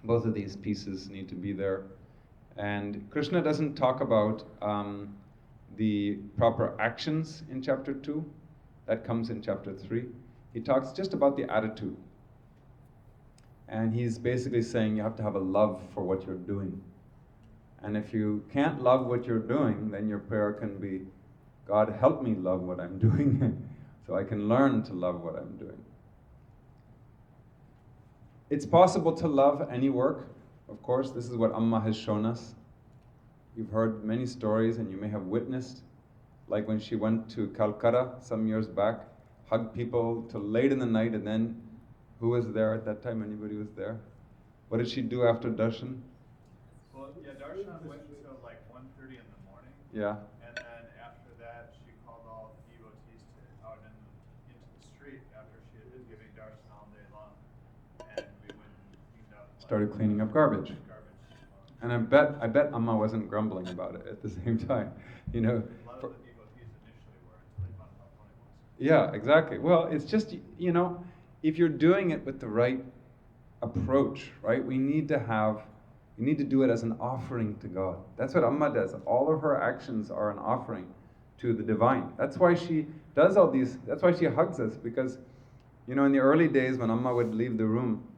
both of these pieces need to be there. And Krishna doesn't talk about the proper actions in chapter 2. That comes in chapter 3. He talks just about the attitude. And he's basically saying you have to have a love for what you're doing. And if you can't love what you're doing, then your prayer can be, God, help me love what I'm doing so I can learn to love what I'm doing. It's possible to love any work. Of course, this is what Amma has shown us. You've heard many stories and you may have witnessed, like when she went to Calcutta some years back, hugged people till late in the night, and then who was there at that time? Anybody was there? What did she do after darshan? Well, yeah, darshan went until like 1:30 in the morning. Yeah. And then after that, she called all the devotees out into the street after she had been giving darshan all day long. And we went and cleaned up. Started cleaning up garbage. And I bet Amma wasn't grumbling about it at the same time. You know. A lot of the devotees initially were until they found out how funny it was. Yeah, exactly. Well, it's just, you know, if you're doing it with the right approach, right? We need to do it as an offering to God. That's what Amma does. All of her actions are an offering to the divine. That's why she does all these, that's why she hugs us, because, you know, in the early days when Amma would leave the room,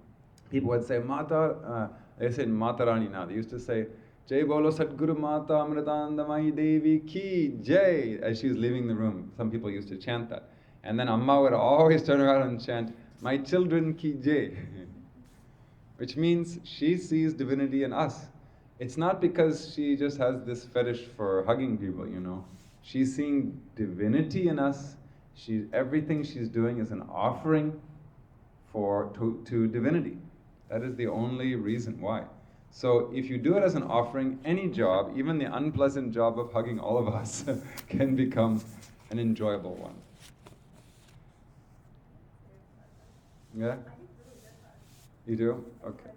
people would say, Mata, they said Mata Rani now. They used to say, Jai Bolo Satguru Mata Amritandamayi Devi Ki Jai, as she was leaving the room. Some people used to chant that. And then Amma would always turn around and chant, my children Ki Jai. Which means she sees divinity in us. It's not because she just has this fetish for hugging people, you know. She's seeing divinity in us. Everything she's doing is an offering to divinity. That is the only reason why. So if you do it as an offering, any job, even the unpleasant job of hugging all of us, can become an enjoyable one. Yeah? You do? Okay.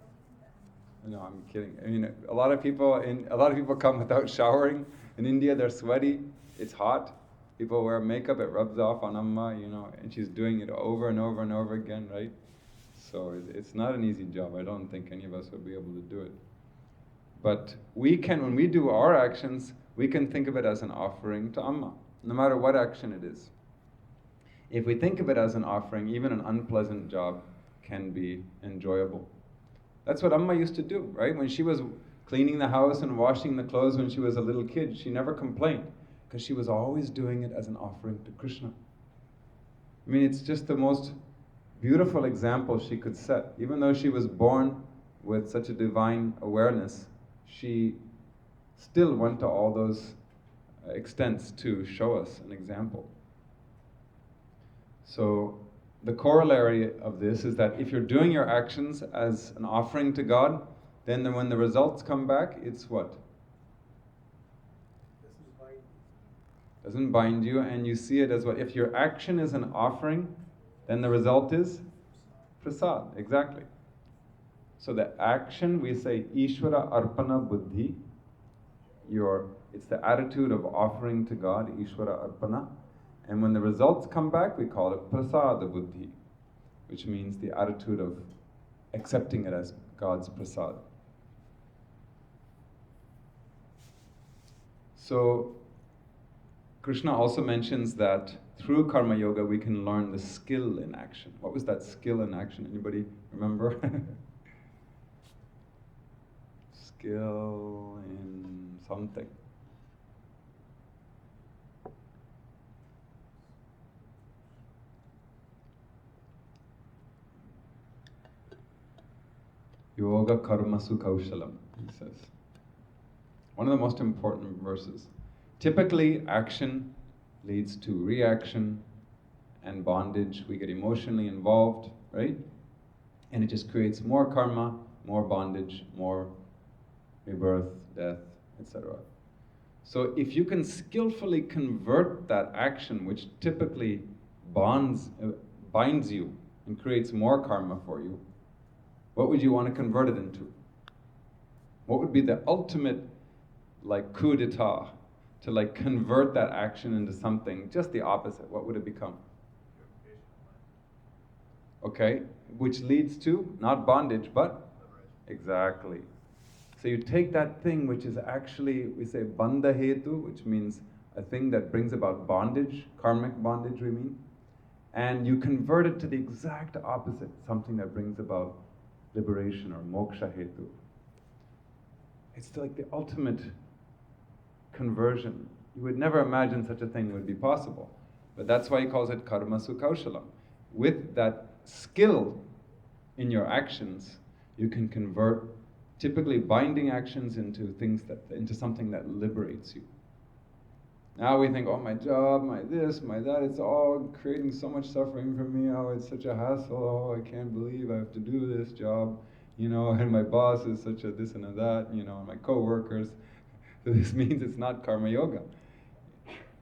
No, I'm kidding. I mean, a lot of people come without showering. In India, they're sweaty. It's hot. People wear makeup. It rubs off on Amma, you know, and she's doing it over and over and over again, right? So it's not an easy job. I don't think any of us would be able to do it. But we can, when we do our actions, we can think of it as an offering to Amma, no matter what action it is. If we think of it as an offering, even an unpleasant job can be enjoyable. That's what Amma used to do, right? When she was cleaning the house and washing the clothes when she was a little kid, she never complained, because she was always doing it as an offering to Krishna. I mean, it's just the most beautiful example she could set. Even though she was born with such a divine awareness, she still went to all those extents to show us an example. So the corollary of this is that if you're doing your actions as an offering to God, then when the results come back, it's what? Doesn't bind you, and you see it as what? If your action is an offering, then the result is prasad, exactly. So the action, we say Ishvara Arpana Buddhi. It's the attitude of offering to God, Ishvara Arpana. And when the results come back, we call it prasada buddhi, which means the attitude of accepting it as God's prasad. So Krishna also mentions that through karma yoga we can learn the skill in action. What was that skill in action? Anybody remember? Skill in something. Yoga karmasu kaushalam, he says. One of the most important verses. Typically, action leads to reaction and bondage. We get emotionally involved, right? And it just creates more karma, more bondage, more rebirth, death, etc. So if you can skillfully convert that action, which typically binds you and creates more karma for you, what would you want to convert it into? What would be the ultimate coup d'etat to convert that action into something just the opposite? What would it become? Okay, which leads to not bondage, but exactly. So you take that thing which is actually, we say bandha hetu, which means a thing that brings about bondage, karmic bondage we mean, and you convert it to the exact opposite, something that brings about liberation or moksha hetu. It's like the ultimate conversion. You would never imagine such a thing would be possible. But that's why he calls it karma sukhaushalam. With that skill in your actions, you can convert typically binding actions into something that liberates you. Now we think, oh, my job, my this, my that, it's all creating so much suffering for me. Oh, it's such a hassle. Oh, I can't believe I have to do this job, and my boss is such a this and a that, and my co-workers. So this means it's not karma yoga,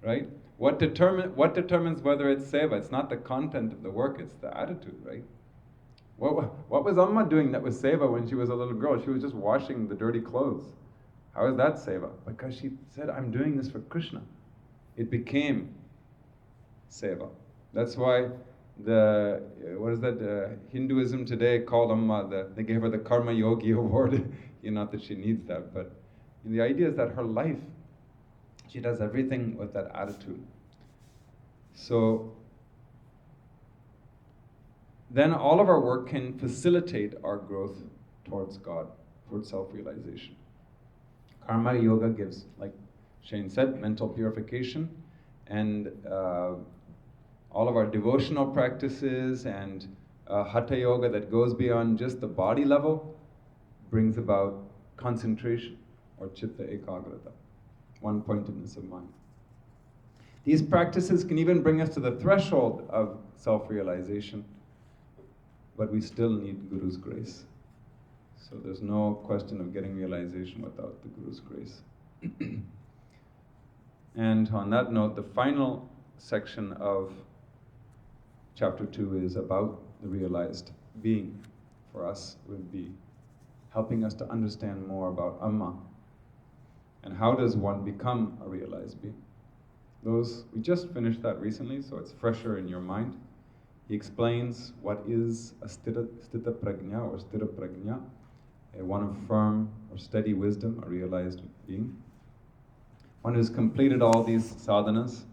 right? What determines whether it's seva? It's not the content of the work, it's the attitude, right? What was Amma doing that was seva when she was a little girl? She was just washing the dirty clothes. How is that seva? Because she said, I'm doing this for Krishna. It became seva. That's why Hinduism today called Amma, they gave her the Karma Yogi award. Not that she needs that, but the idea is that her life, she does everything with that attitude. So then all of our work can facilitate our growth towards God, towards self-realization. Karma yoga gives, like Shane said, mental purification, and all of our devotional practices and hatha yoga that goes beyond just the body level brings about concentration or chitta ekagrata, one-pointedness of mind. These practices can even bring us to the threshold of self-realization, but we still need Guru's grace. So there's no question of getting realization without the Guru's grace. And on that note, the final section of chapter 2 is about the realized being. For us, would be helping us to understand more about Amma and how does one become a realized being. We just finished that recently, so it's fresher in your mind. He explains what is a stita prajna or stira prajna, one of firm or steady wisdom, a realized being. One who's completed all these sadhanas.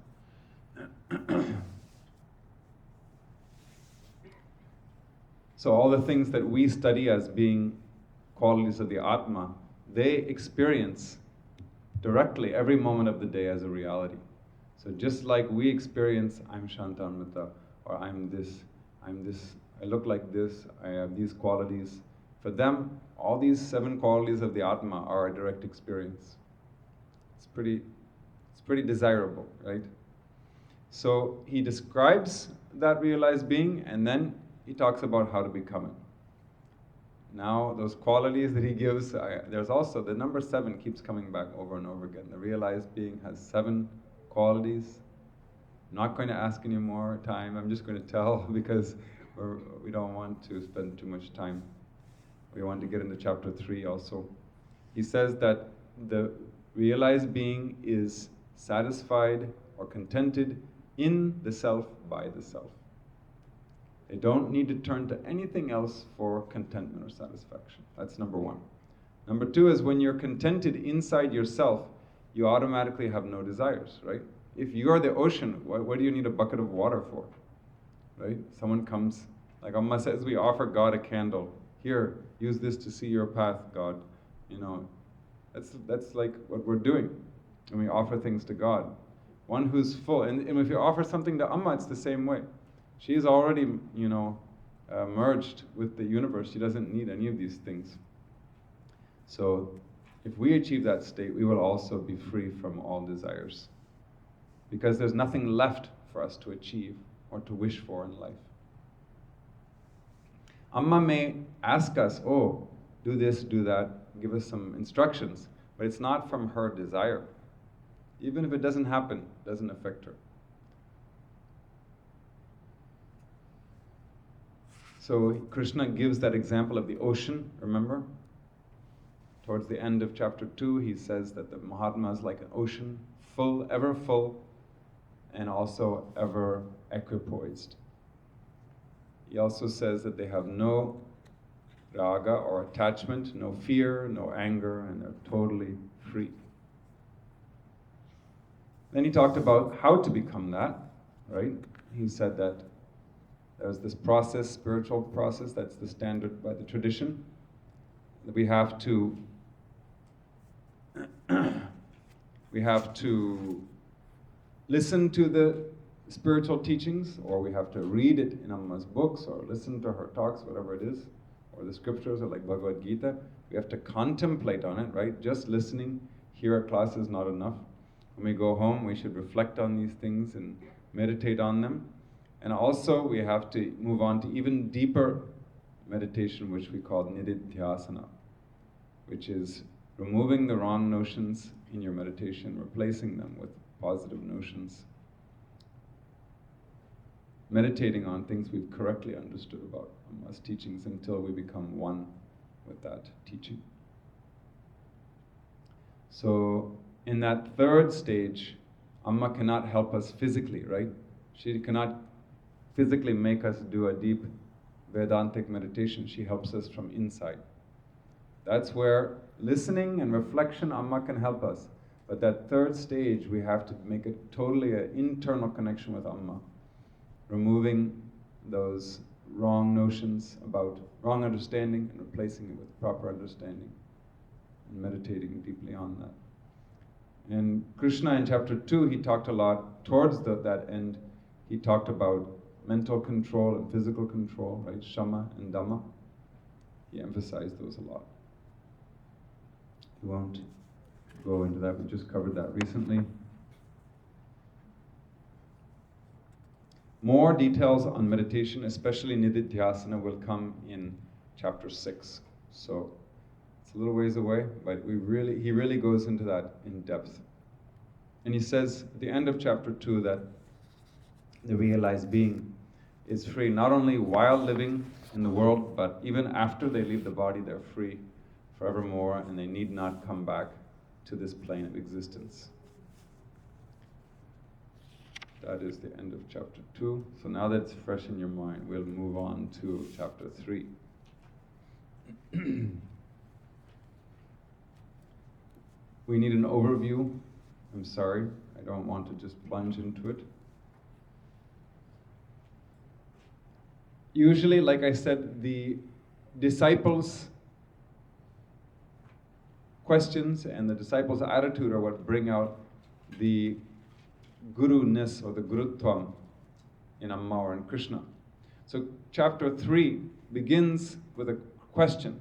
So all the things that we study as being qualities of the Atma, they experience directly every moment of the day as a reality. So just like we experience, I'm Shantamritananda, or I'm this, I look like this, I have these qualities. For them, all these 7 qualities of the Atma are a direct experience. It's pretty desirable, right? So he describes that realized being, and then he talks about how to become it. Now, those qualities that he gives, there's also, the number 7 keeps coming back over and over again. The realized being has 7 qualities. I'm not going to ask any more time. I'm just going to tell because we don't want to spend too much time. We want to get into chapter 3 also. He says that the realized being is satisfied or contented in the self by the self. They don't need to turn to anything else for contentment or satisfaction. That's number 1. Number 2 is when you're contented inside yourself, you automatically have no desires, right? If you're the ocean, what do you need a bucket of water for? Right? Someone comes, like Amma says, we offer God a candle. Here, use this to see your path, God. That's like what we're doing. And we offer things to God. One who's full. And if you offer something to Amma, it's the same way. She's already, merged with the universe. She doesn't need any of these things. So if we achieve that state, we will also be free from all desires. Because there's nothing left for us to achieve or to wish for in life. Amma may ask us, oh, do this, do that, give us some instructions, but it's not from her desire. Even if it doesn't happen, it doesn't affect her. So Krishna gives that example of the ocean, remember? Towards the end of chapter 2, he says that the Mahatma is like an ocean, full, and also ever equipoised. He also says that they have no raga or attachment, no fear, no anger, and they're totally free. Then he talked about how to become that, right? He said that there's this process, spiritual process, that's the standard by the tradition. That we have to listen to the spiritual teachings, or we have to read it in Amma's books, or listen to her talks, whatever it is, or the scriptures, or like Bhagavad Gita. We have to contemplate on it, right? Just listening here at class is not enough. When we go home, we should reflect on these things and meditate on them. And also, we have to move on to even deeper meditation, which we call nididhyasana, which is removing the wrong notions in your meditation, replacing them with positive notions. Meditating on things we've correctly understood about Amma's teachings until we become one with that teaching. So, in that third stage, Amma cannot help us physically, right? She cannot physically make us do a deep Vedantic meditation. She helps us from inside. That's where listening and reflection, Amma can help us. But that third stage, we have to make it totally an internal connection with Amma, removing those wrong notions about wrong understanding and replacing it with proper understanding, and meditating deeply on that. And Krishna in chapter 2, he talked a lot, towards that end, he talked about mental control and physical control, right? Shama and Dhamma. He emphasized those a lot. We won't go into that, we just covered that recently. More details on meditation, especially nididhyasana, will come in chapter 6. So it's a little ways away, but he really goes into that in depth. And he says at the end of chapter 2 that the realized being is free not only while living in the world, but even after they leave the body, they're free forevermore, and they need not come back to this plane of existence. That is the end of chapter 2. So now that it's fresh in your mind, we'll move on to chapter 3. We need an overview. I'm sorry, I don't want to just plunge into it. Usually, like I said, the disciples' questions and the disciples' attitude are what bring out the guru-ness or the gurutvam in Amma or in Krishna. So chapter 3 begins with a question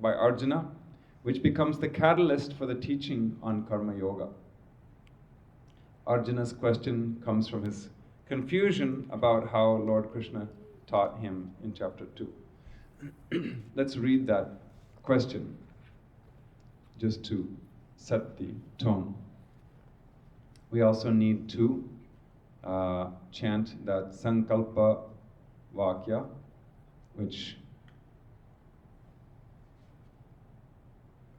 by Arjuna, which becomes the catalyst for the teaching on Karma Yoga. Arjuna's question comes from his confusion about how Lord Krishna taught him in chapter 2. Let's read that question just to set the tone. We also need to chant that Sankalpa Vakya, which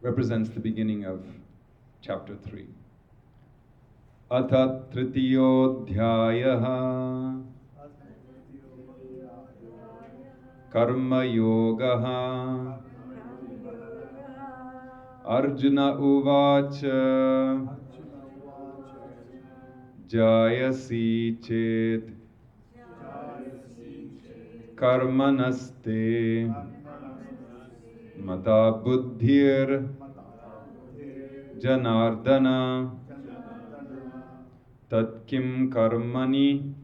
represents the beginning of chapter 3. Atha Tritiyodhyayaha Karma Yogaha Arjuna Uvacha Jayasi Chet Karmanaste Mata Buddhir Janardana Tat Kim Karmani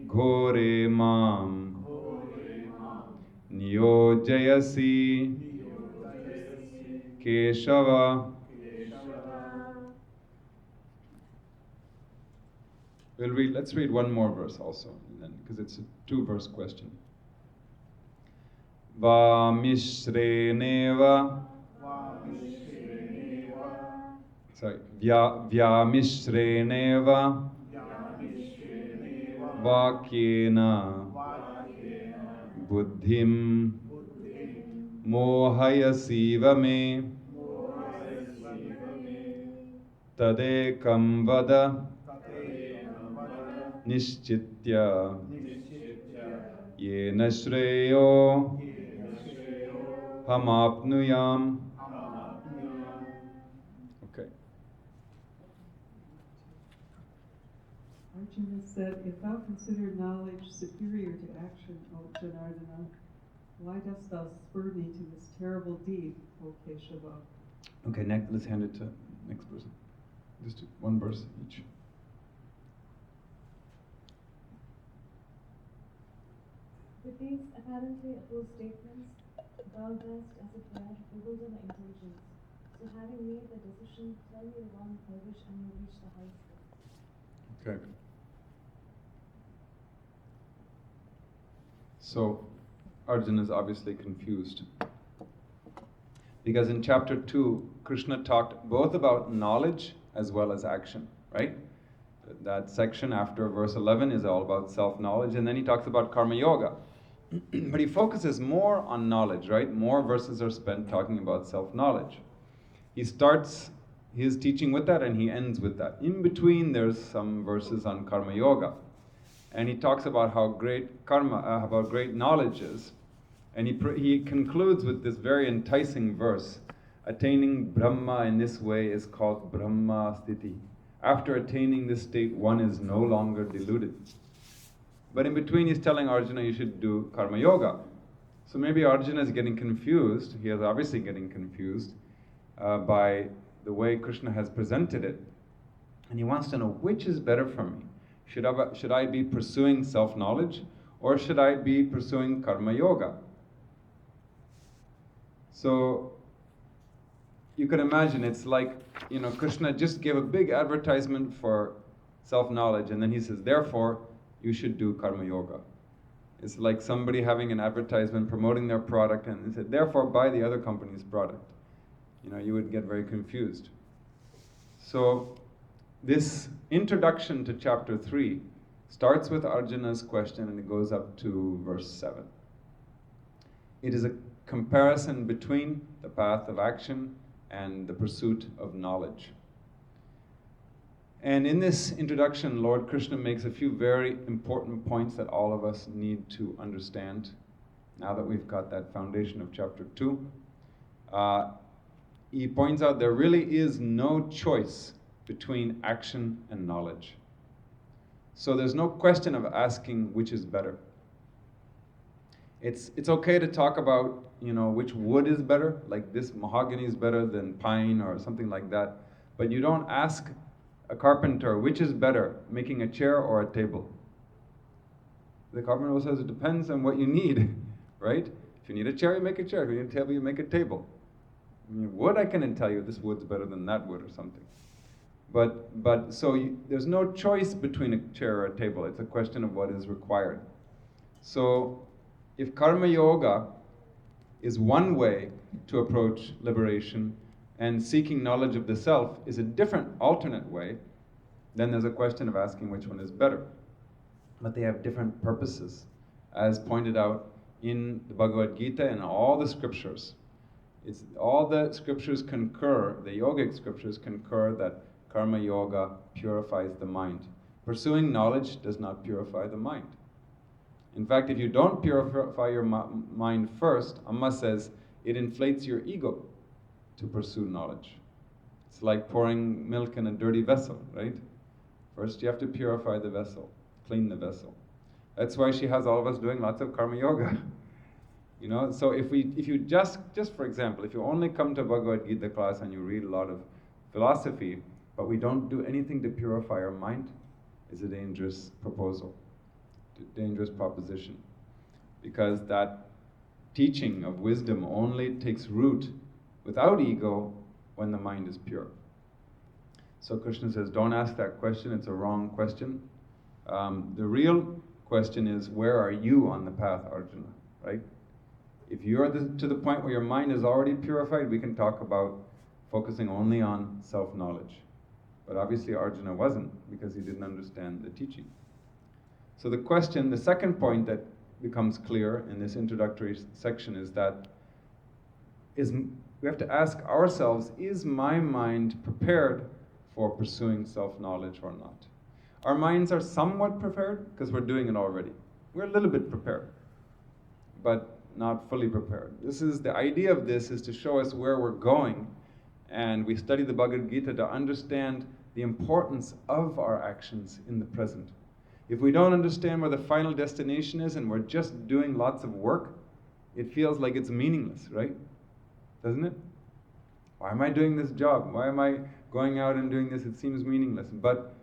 Ghore Mam Niyojayasi Keshava. Let's read one more verse also, because it's a 2-verse question. Vamishreneva. Sorry. Vyamishreneva. Vakyena. Buddhim. Mohayasiva me. Tadekam vada. Nishchitya. Yena shreyo. Hamapnuyam. Okay. Arjuna said, if thou consider knowledge superior to action, O Janardana, why dost thou spur me to this terrible deed, O Keshava? Okay, next, let's hand it to next person. Just one verse each. With these apparently opposed statements, thou dost, as it were, bewilder my intelligence. So having made the decision, tell me the one by which I may reach the highest good. Okay. So, Arjuna is obviously confused. Because in chapter 2, Krishna talked both about knowledge as well as action, right? That section after verse 11 is all about self-knowledge, and then he talks about karma yoga. But he focuses more on knowledge, right? More verses are spent talking about self-knowledge. He starts his teaching with that and he ends with that. In between, there's some verses on karma yoga. And he talks about how great about great knowledge is. And he concludes with this very enticing verse. Attaining Brahma in this way is called Brahma Sthiti. After attaining this state, one is no longer deluded. But in between, he's telling Arjuna you should do karma yoga. So maybe Arjuna is getting confused. He is obviously getting confused by the way Krishna has presented it. And he wants to know, which is better for me? Should I be pursuing self-knowledge, or should I be pursuing karma yoga? So you can imagine it's like, Krishna just gave a big advertisement for self-knowledge, and then he says, therefore, you should do karma yoga. It's like somebody having an advertisement promoting their product, and they said, therefore, buy the other company's product. You would get very confused. So this introduction to chapter 3 starts with Arjuna's question and it goes up to verse 7. It is a comparison between the path of action and the pursuit of knowledge. And in this introduction, Lord Krishna makes a few very important points that all of us need to understand now that we've got that foundation of chapter 2. He points out there really is no choice between action and knowledge. So there's no question of asking which is better. It's okay to talk about, which wood is better, like this mahogany is better than pine or something like that. But you don't ask a carpenter which is better, making a chair or a table. The carpenter says it depends on what you need, right? If you need a chair, you make a chair. If you need a table, you make a table. Wood, I can tell you this wood's better than that wood or something. There's no choice between a chair or a table. It's a question of what is required. So if karma yoga is one way to approach liberation and seeking knowledge of the self is a different, alternate way, then there's a question of asking which one is better. But they have different purposes, as pointed out in the Bhagavad Gita and all the scriptures. All the scriptures concur, the yogic scriptures concur that karma yoga purifies the mind. Pursuing knowledge does not purify the mind. In fact, if you don't purify your mind first, Amma says, it inflates your ego to pursue knowledge. It's like pouring milk in a dirty vessel, right? First you have to purify the vessel, clean the vessel. That's why she has all of us doing lots of karma yoga. So if you just for example, if you only come to Bhagavad Gita class and you read a lot of philosophy, but we don't do anything to purify our mind, is a dangerous proposal, dangerous proposition. Because that teaching of wisdom only takes root without ego when the mind is pure. So Krishna says, don't ask that question, it's a wrong question. The real question is, where are you on the path, Arjuna, right? If you're to the point where your mind is already purified, we can talk about focusing only on self-knowledge. But obviously Arjuna wasn't, because he didn't understand the teaching. So the question, the second point that becomes clear in this introductory section is that we have to ask ourselves, is my mind prepared for pursuing self-knowledge or not? Our minds are somewhat prepared because we're doing it already. We're a little bit prepared, but not fully prepared. The idea of this is to show us where we're going, and we study the Bhagavad Gita to understand the importance of our actions in the present. If we don't understand where the final destination is and we're just doing lots of work, it feels like it's meaningless, right? Doesn't it? Why am I doing this job? Why am I going out and doing this? It seems meaningless. But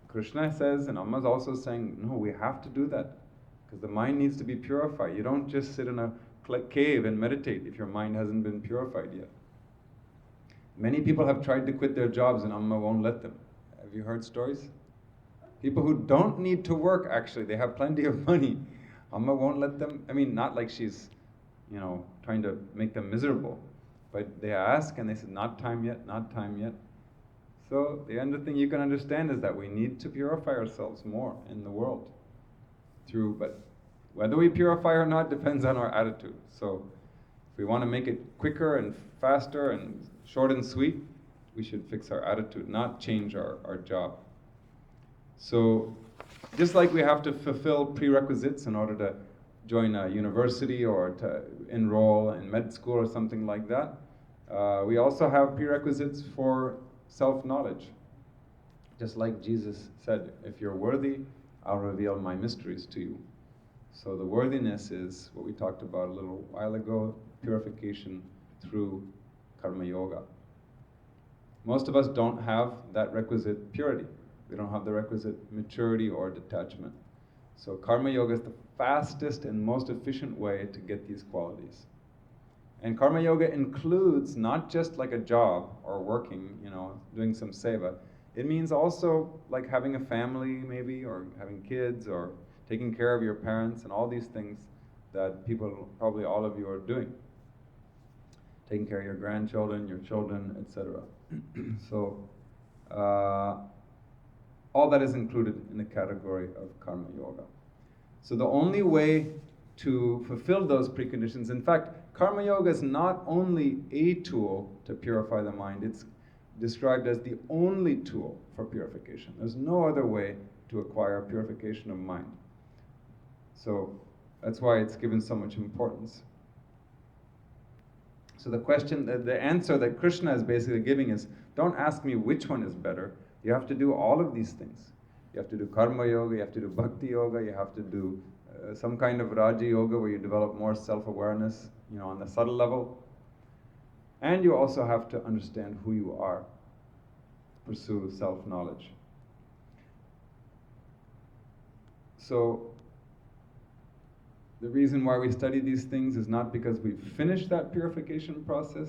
Krishna says, and Amma is also saying, no, we have to do that, because the mind needs to be purified. You don't just sit in a cave and meditate if your mind hasn't been purified yet. Many people have tried to quit their jobs and Amma won't let them. Have you heard stories? People who don't need to work, actually, they have plenty of money. Amma won't let them. I mean, not like she's, trying to make them miserable. But they ask and they say, not time yet, not time yet. So the other thing you can understand is that we need to purify ourselves more in the world. But whether we purify or not depends on our attitude. So if we want to make it quicker and faster and short and sweet, we should fix our attitude, not change our job. So just like we have to fulfill prerequisites in order to join a university or to enroll in med school or something like that, we also have prerequisites for self-knowledge. Just like Jesus said, if you're worthy, I'll reveal my mysteries to you. So the worthiness is what we talked about a little while ago, purification through karma yoga. Most of us don't have that requisite purity. We don't have the requisite maturity or detachment. So karma yoga is the fastest and most efficient way to get these qualities. And karma yoga includes not just like a job or working, doing some seva. It means also like having a family maybe, or having kids, or taking care of your parents, and all these things that people, probably all of you, are doing. Taking care of your grandchildren, your children, etc. So all that is included in the category of karma yoga. So the only way to fulfill those preconditions, in fact, karma yoga is not only a tool to purify the mind, it's described as the only tool for purification. There's no other way to acquire purification of mind. So that's why it's given so much importance. So the answer that Krishna is basically giving is, don't ask me which one is better. You have to do all of these things. You have to do karma yoga, you have to do bhakti yoga, you have to do some kind of raja yoga where you develop more self-awareness, on the subtle level. And you also have to understand who you are, pursue self-knowledge. So the reason why we study these things is not because we've finished that purification process,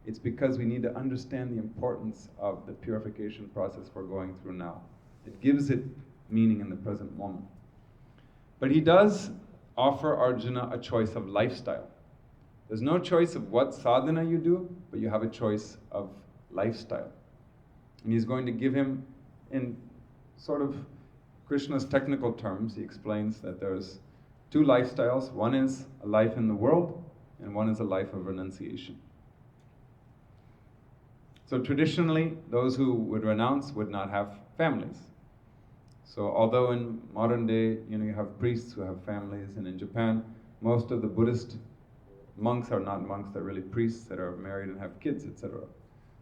it's because we need to understand the importance of the purification process we're going through now. It gives it meaning in the present moment. But he does offer Arjuna a choice of lifestyle. There's no choice of what sadhana you do, but you have a choice of lifestyle. And he's going to give him, in sort of Krishna's technical terms, he explains that there's two lifestyles. One is a life in the world, and one is a life of renunciation. So traditionally, those who would renounce would not have families. So although in modern day, you have priests who have families, and in Japan, most of the Buddhist monks are not monks, they're really priests that are married and have kids, etc.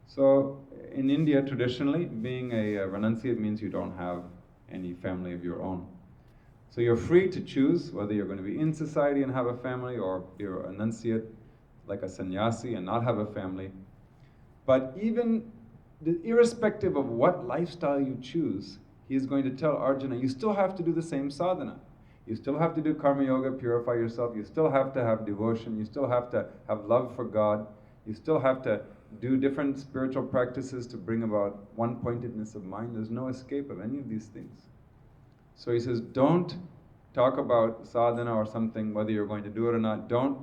So in India, traditionally, being a renunciate means you don't have any family of your own. So you're free to choose whether you're going to be in society and have a family, or you're a renunciate, like a sannyasi, and not have a family. But even irrespective of what lifestyle you choose, he is going to tell Arjuna, you still have to do the same sadhana. You still have to do karma yoga, purify yourself. You still have to have devotion. You still have to have love for God. You still have to do different spiritual practices to bring about one-pointedness of mind. There's no escape of any of these things. So he says, don't talk about sadhana or something, whether you're going to do it or not. Don't.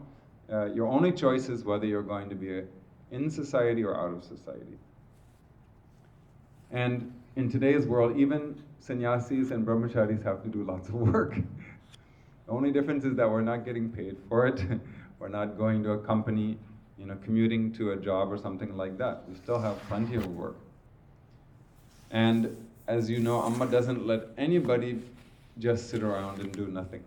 Your only choice is whether you're going to be in society or out of society. And in today's world, even sannyasis and brahmacharis have to do lots of work. The only difference is that we're not getting paid for it. We're not going to a company, commuting to a job or something like that. We still have plenty of work. And as you know, Amma doesn't let anybody just sit around and do nothing.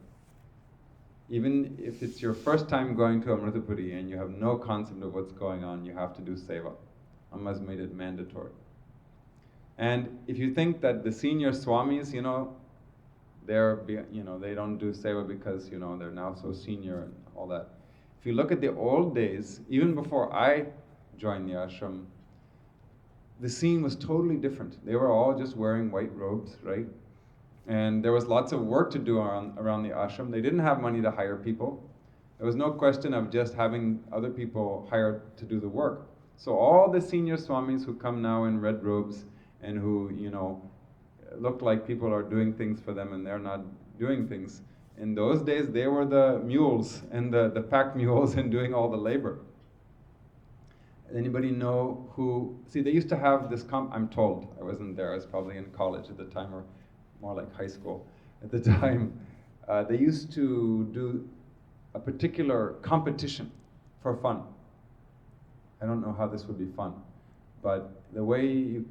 Even if it's your first time going to Amritapuri and you have no concept of what's going on, you have to do seva. Amma's made it mandatory. And if you think that the senior swamis, they don't do seva because, they're now so senior and all that. If you look at the old days, even before I joined the ashram, the scene was totally different. They were all just wearing white robes, right? And there was lots of work to do around the ashram. They didn't have money to hire people. There was no question of just having other people hired to do the work. So all the senior swamis who come now in red robes and who, look like people are doing things for them and they're not doing things. In those days, they were the mules and the pack mules and doing all the labor. Anybody know who... See, they used to have this I'm told, I wasn't there, I was probably in college at the time, or more like high school at the time. They used to do a particular competition for fun. I don't know how this would be fun, but the way you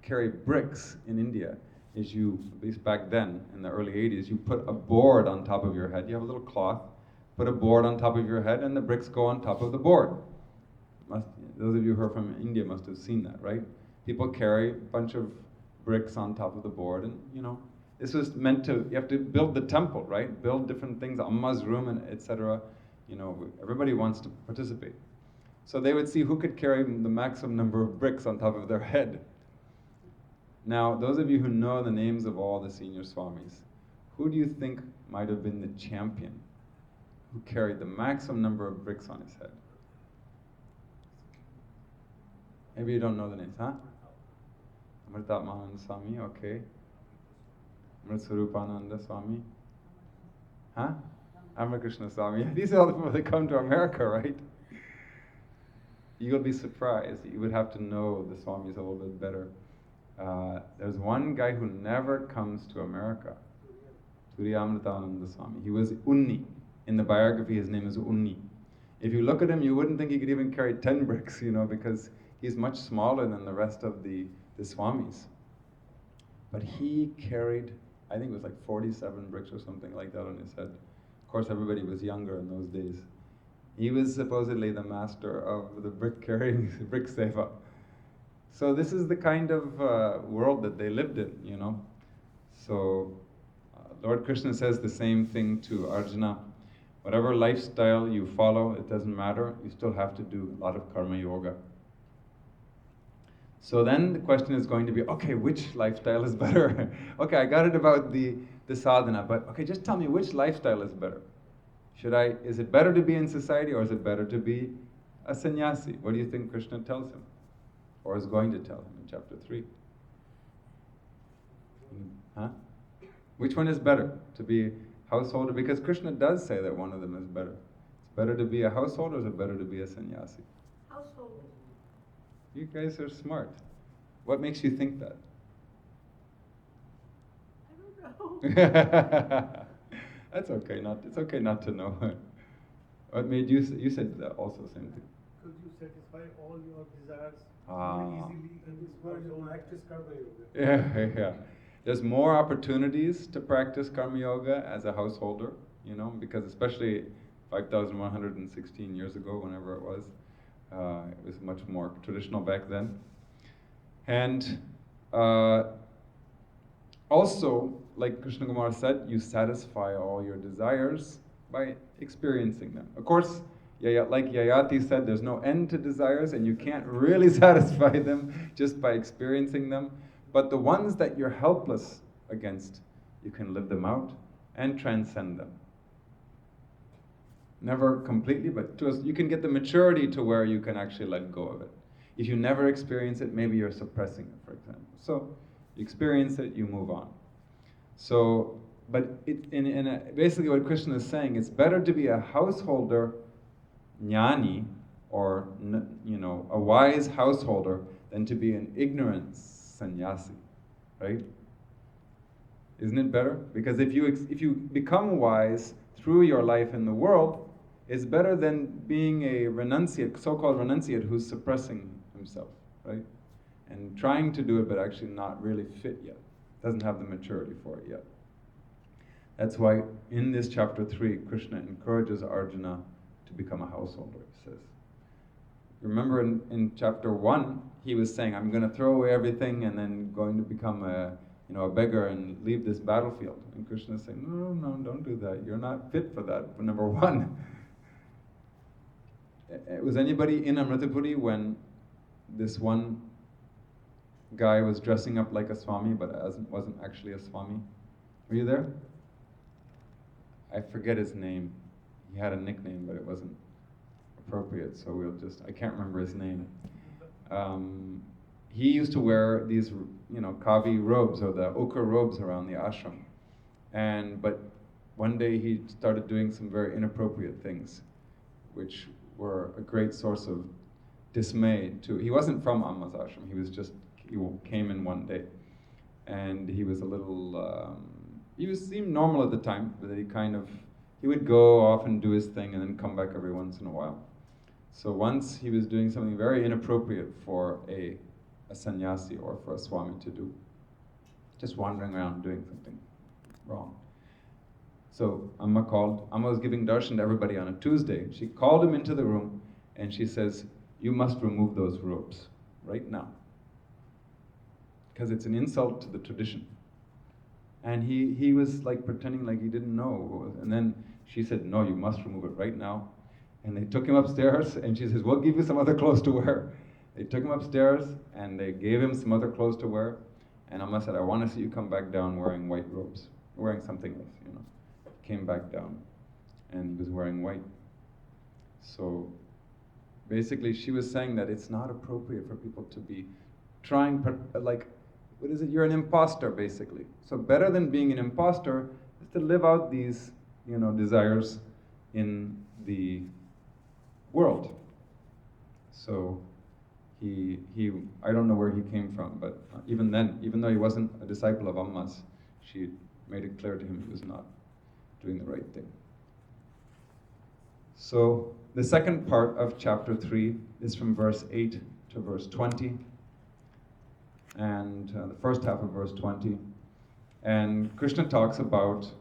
carry bricks in India is you, at least back then, in the early 80s, you put a board on top of your head. You have a little cloth, put a board on top of your head, and the bricks go on top of the board. Those of you who are from India must have seen that, right? People carry a bunch of bricks on top of the board, and this was meant to, you have to build the temple, right? Build different things, Amma's room, and etc. Everybody wants to participate. So they would see who could carry the maximum number of bricks on top of their head. Now, those of you who know the names of all the senior swamis, who do you think might have been the champion who carried the maximum number of bricks on his head? Maybe you don't know the names, huh? Amritatmananda Swami, okay. Amritswarupananda Swami. Huh? Amakrishna Swami. These are all the people that come to America, right? You'll be surprised. You would have to know the Swamis a little bit better. There's one guy who never comes to America. Amritananda Swami. He was Unni. In the biography, his name is Unni. If you look at him, you wouldn't think he could even carry 10 bricks, because he's much smaller than the rest of the Swamis. But he carried, I think it was like 47 bricks or something like that on his head. Of course, everybody was younger in those days. He was supposedly the master of the brick carrying, brick seva. So this is the kind of world that they lived in, So Lord Krishna says the same thing to Arjuna. Whatever lifestyle you follow, it doesn't matter. You still have to do a lot of karma yoga. So then the question is going to be, okay, which lifestyle is better? Okay, I got it about the sadhana, but okay, just tell me which lifestyle is better. Is it better to be in society or is it better to be a sannyasi? What do you think Krishna tells him? Or is going to tell him in chapter 3? Huh? Which one is better? To be a householder? Because Krishna does say that one of them is better. It's better to be a householder or is it better to be a sannyasi? Household. You guys are smart. What makes you think that? I don't know. That's okay. It's okay not to know. What made you said that also same thing. Because you satisfy all your desires Ah. very easily in this world. You practice karma yoga. Yeah. There's more opportunities to practice karma yoga as a householder, because especially 5,116 years ago, whenever it was much more traditional back then. And also, like Krishna Kumar said, you satisfy all your desires by experiencing them. Of course, like Yayati said, there's no end to desires and you can't really satisfy them just by experiencing them. But the ones that you're helpless against, you can live them out and transcend them. Never completely, but you can get the maturity to where you can actually let go of it. If you never experience it, maybe you're suppressing it, for example. So you experience it, you move on. So, but basically what Krishna is saying, it's better to be a householder jnani, or a wise householder, than to be an ignorant sannyasi, right? Isn't it better? Because if you become wise through your life in the world, it's better than being a renunciate, so-called renunciate, who's suppressing himself, right? And trying to do it, but actually not really fit yet. Doesn't have the maturity for it yet. That's why in this chapter 3, Krishna encourages Arjuna to become a householder, he says. Remember in chapter 1, he was saying, I'm going to throw away everything and then going to become a beggar and leave this battlefield. And Krishna is saying, no, don't do that. You're not fit for that, for number one. Was anybody in Amritapuri when this one guy was dressing up like a Swami, but wasn't actually a Swami? Were you there? I forget his name. He had a nickname, but it wasn't appropriate, so I can't remember his name. He used to wear these, kavi robes, or the ochre robes around the ashram. But one day he started doing some very inappropriate things, which were a great source of dismay he wasn't from Amma's ashram, he came in one day. And he was a little, seemed normal at the time, but he would go off and do his thing and then come back every once in a while. So once he was doing something very inappropriate for a sannyasi or for a Swami to do, just wandering around doing something wrong. So Amma was giving darshan to everybody on a Tuesday. She called him into the room and she says, you must remove those robes right now, because it's an insult to the tradition. And he was like pretending like he didn't know. And then she said, no, you must remove it right now. And they took him upstairs, and she says, we'll give you some other clothes to wear. They took him upstairs, and they gave him some other clothes to wear. And Amma said, I want to see you come back down wearing white robes, wearing something else, Came back down, and he was wearing white. So basically, she was saying that it's not appropriate for people to be trying, you're an imposter, basically. So better than being an imposter is to live out these, desires in the world. So he I don't know where he came from, but even then, even though he wasn't a disciple of Amma's, she made it clear to him he was not doing the right thing. So the second part of chapter 3 is from verse 8 to verse 20, and the first half of verse 20. And Krishna talks about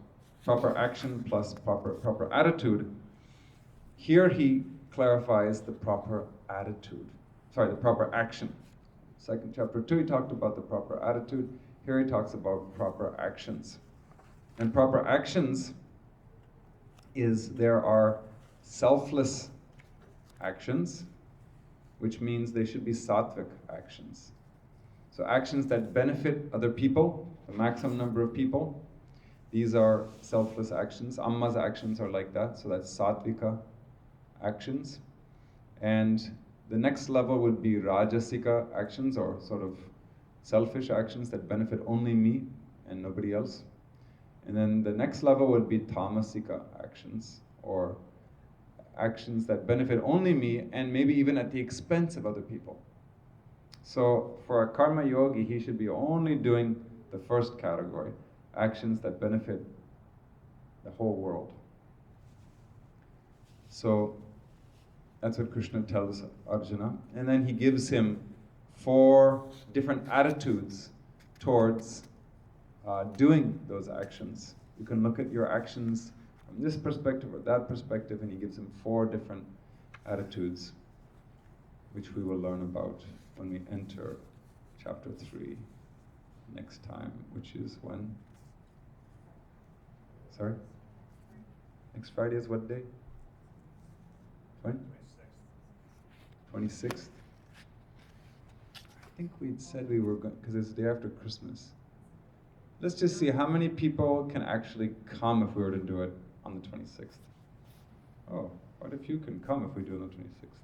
proper action plus proper attitude. Here he clarifies the proper attitude. The proper action. Chapter 2 he talked about the proper attitude. Here he talks about proper actions. And proper actions there are selfless actions, which means they should be sattvic actions. So actions that benefit other people, the maximum number of people. These are selfless actions. Amma's actions are like that, so that's sattvika actions. And the next level would be rajasika actions, or sort of selfish actions that benefit only me and nobody else. And then the next level would be tamasika actions, or actions that benefit only me and maybe even at the expense of other people. So for a karma yogi, he should be only doing the first category, actions that benefit the whole world. So that's what Krishna tells Arjuna. And then he gives him 4 different attitudes towards doing those actions. You can look at your actions from this perspective or that perspective, and he gives him 4 different attitudes, which we will learn about when we enter chapter 3 next time, which is when? Sorry? Next Friday is what day? 26th. I think we'd said we were going, because it's the day after Christmas. Let's just see how many people can actually come if we were to do it on the 26th. Oh, quite a few can come if we do it on the 26th.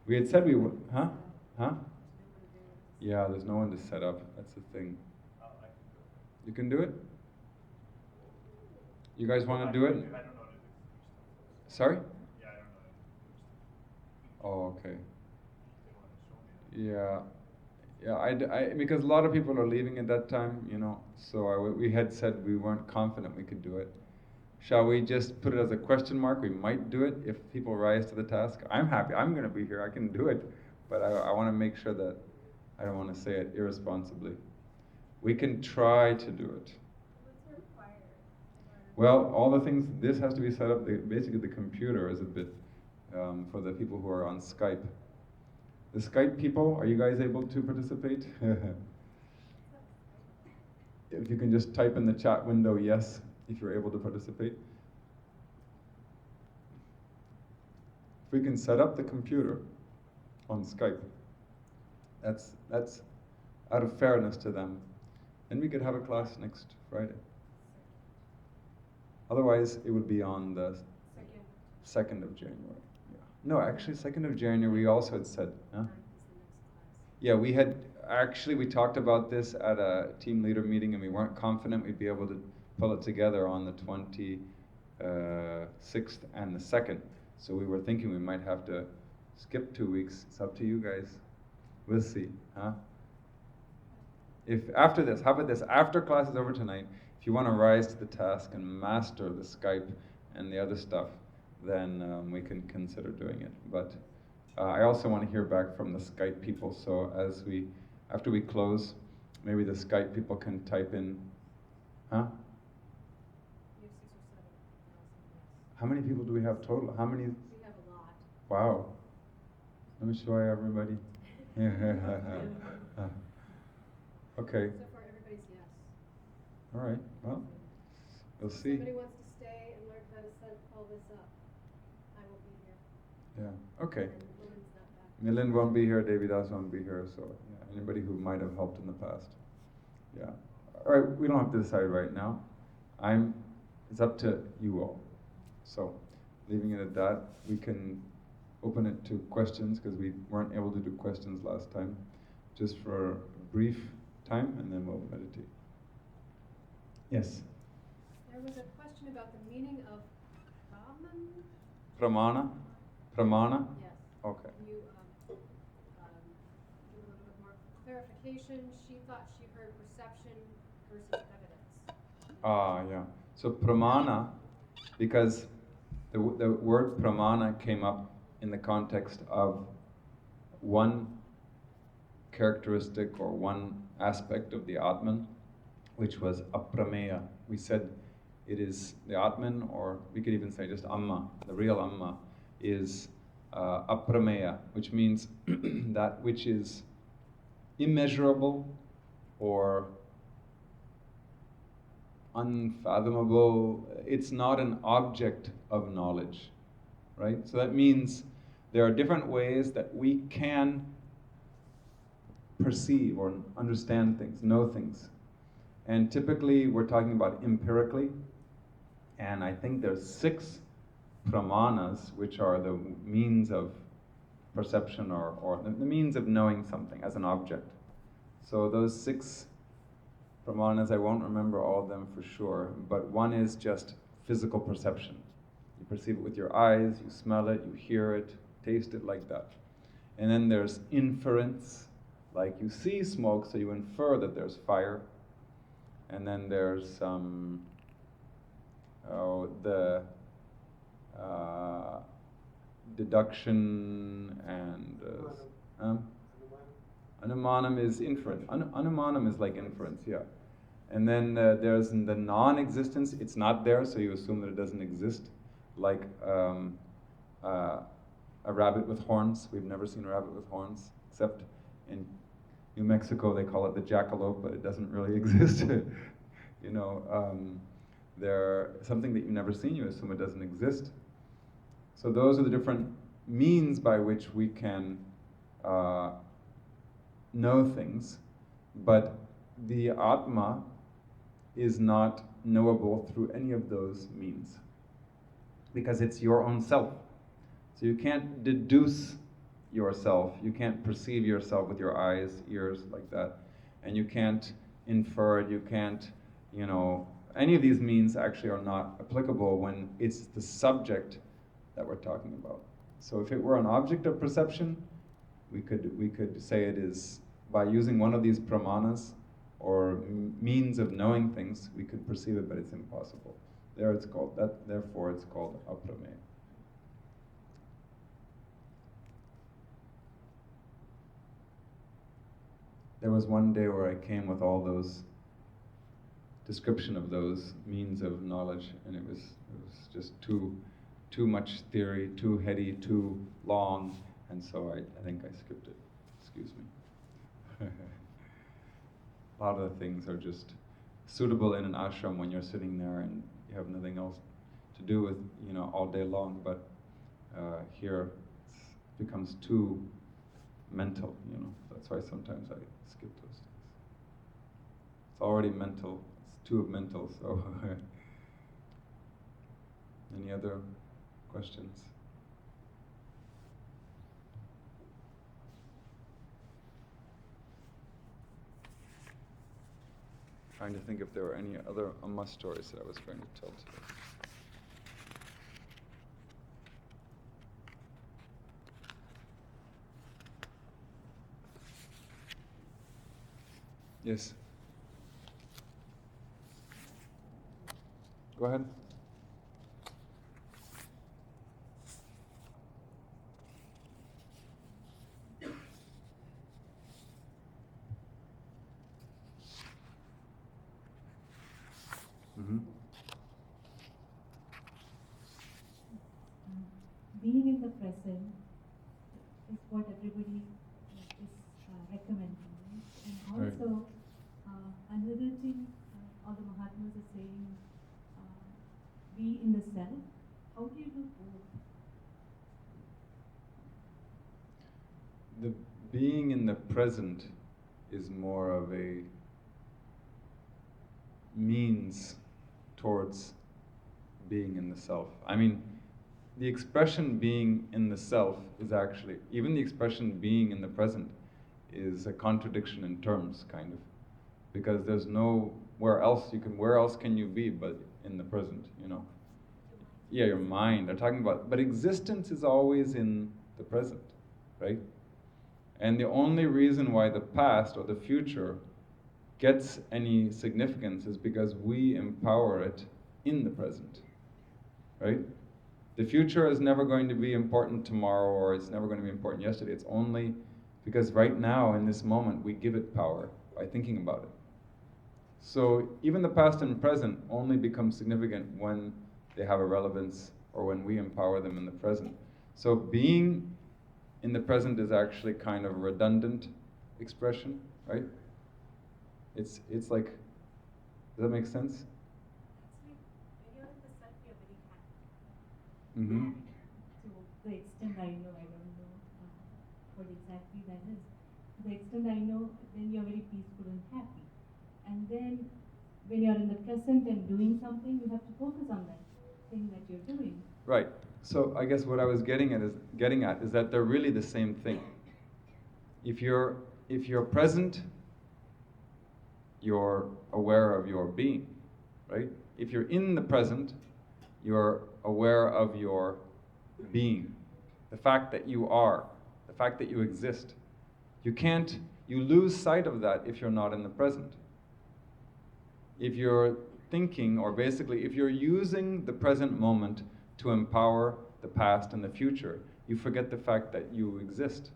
We had said we would, huh? Huh? Yeah, there's no one to set up. That's the thing. I can do it. You can do it? You guys want to do it? I don't know how to do stuff. Sorry? Yeah, I don't know how to do stuff. Oh, okay. They want to show me. Yeah, because a lot of people are leaving at that time, you know, so we had said we weren't confident we could do it. Shall we just put it as a question mark? We might do it if people rise to the task. I'm happy. I'm going to be here. I can do it. But I want to make sure that I don't want to say it irresponsibly. We can try to do it. What's required? Well, all the things, this has to be set up, basically the computer is a bit for the people who are on Skype. The Skype people, are you guys able to participate? If you can just type in the chat window, yes, if you're able to participate. If we can set up the computer on Skype, that's out of fairness to them. Then we could have a class next Friday. Otherwise, it would be on the 2nd of January. Yeah. No, actually, 2nd of January, we also had said, huh? Yeah, we talked about this at a team leader meeting, and we weren't confident we'd be able to pull it together on the 26th and the 2nd. So we were thinking we might have to skip 2 weeks. It's up to you guys. We'll see, huh? If after this, how about this? After class is over tonight, if you want to rise to the task and master the Skype and the other stuff, then we can consider doing it. But I also want to hear back from the Skype people. So after we close, maybe the Skype people can type in, huh? We have 6 or 7,000, yes. How many people do we have total? How many? We have a lot. Wow. Let me show everybody. Okay. So far, everybody's yes. All right. Well, we'll If see. somebody wants to stay and learn how to set all this up, I will be here. Yeah. Okay. And Lynn's not back. Milind won't be here. Davidas won't be here. So yeah, anybody who might have helped in the past. Yeah. All right. We don't have to decide right now. It's up to you all. So, leaving it at that, we can open it to questions because we weren't able to do questions last time. Just for a brief time, and then we'll meditate. Yes. There was a question about the meaning of Brahman. Pramana? Yes. Okay. Can you give a little bit more clarification? She thought she heard perception versus evidence. Yeah. So pramana, because the word pramana came up in the context of one characteristic or one aspect of the Atman, which was aprameya. We said it is the Atman, or we could even say just Amma, the real Amma, is aprameya, which means that which is immeasurable or unfathomable. It's not an object of knowledge, right? So that means there are different ways that we can perceive or understand things, know things. And typically we're talking about empirically, and I think there's 6 pramanas, which are the means of perception or the means of knowing something as an object. So those 6 pramanas, I won't remember all of them for sure, but one is just physical perception. You perceive it with your eyes, you smell it, you hear it, taste it, like that. And then there's inference, like you see smoke, so you infer that there's fire. And then there's the deduction and anumanam is inference. Anumanam is like inference, yeah. And then there's the non-existence. It's not there, so you assume that it doesn't exist. Like a rabbit with horns. We've never seen a rabbit with horns, except in New Mexico they call it the jackalope, but it doesn't really exist. You know, they're something that you've never seen, you assume it doesn't exist. So those are the different means by which we can know things, but the Atma is not knowable through any of those means. because it's your own self. So you can't deduce yourself, you can't perceive yourself with your eyes, ears, like that, and you can't infer it, you can't, any of these means actually are not applicable when it's the subject that we're talking about. So if it were an object of perception, we could say it is, by using one of these pramanas or means of knowing things, we could perceive it, but it's impossible. Therefore it's called aprameya. There was one day where I came with all those description of those means of knowledge, and it was just too much theory, too heady, too long, and so I think I skipped it. Excuse me. A lot of the things are just suitable in an ashram when you're sitting there and you have nothing else to do with, all day long, but here it becomes too mental, That's why sometimes I skip those things. It's already mental, it's too mental, so. Any other questions? Trying to think if there were any other Amma stories that I was trying to tell today. Yes. Go ahead. Mm-hmm. Being in the present is what everybody is recommending. And Right. also, another thing all the Mahatmas are saying, be in the self. How do you do both? The being in the present is more of a means towards being in the self. I mean, the expression being in the self is actually, even the expression being in the present is a contradiction in terms, kind of. Because there's where else can you be but in the present, Yeah, your mind, they're talking about, but existence is always in the present, right? And the only reason why the past or the future gets any significance is because we empower it in the present, right? The future is never going to be important tomorrow, or it's never going to be important yesterday. It's only because right now, in this moment, we give it power by thinking about it. So even the past and present only become significant when they have a relevance or when we empower them in the present. So being in the present is actually kind of a redundant expression, right? It's like, does that make sense? Actually, when you're in the self, you're very happy. Mm-hmm. To the extent I know, I don't know what exactly that is. To the extent I know, then you're very peaceful and happy. And then when you're in the present and doing something, you have to focus on that thing that you're doing. Right. So I guess what I was getting at is that they're really the same thing. If you're present, you're aware of your being, right? If you're in the present, you're aware of your being, the fact that you are, the fact that you exist. You lose sight of that if you're not in the present. If you're thinking, or basically, if you're using the present moment to empower the past and the future, you forget the fact that you exist.